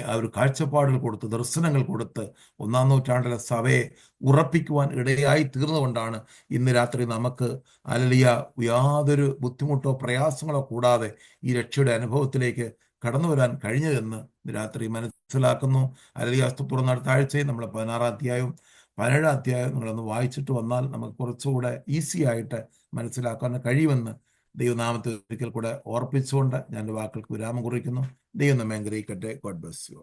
ആ ഒരു കാഴ്ചപ്പാടുകൾ കൊടുത്ത് ദർശനങ്ങൾ കൊടുത്ത് 1-ാം നൂറ്റാണ്ടിലെ സഭയെ ഉറപ്പിക്കുവാൻ ഇടയായി തീർന്നുകൊണ്ടാണ് ഇന്ന് രാത്രി നമുക്ക് ഹല്ലേലൂയ യാതൊരു ബുദ്ധിമുട്ടോ പ്രയാസങ്ങളോ കൂടാതെ ഈ രക്ഷയുടെ അനുഭവത്തിലേക്ക് കടന്നു വരാൻ കഴിഞ്ഞതെന്ന് രാത്രി മനസ്സിലാക്കുന്നു. ഹല്ലേലൂയ. തുറന്ന അടുത്ത ആഴ്ചയിൽ നമ്മൾ 16-ാം അധ്യായവും 17-ാം അധ്യായവും നിങ്ങളൊന്ന് വായിച്ചിട്ട് വന്നാൽ നമുക്ക് കുറച്ചുകൂടെ ഈസി ആയിട്ട് മനസ്സിലാക്കാൻ കഴിയുമെന്ന് ദൈവനാമത്തെ ഒരിക്കൽ കൂടെ ഓർപ്പിച്ചുകൊണ്ട് ഞാൻ വാക്കുകൾക്ക് വിരാമം കുറിക്കുന്നു. ദൈവം നമ്മെ അനുഗ്രഹിക്കട്ടെ. God bless you.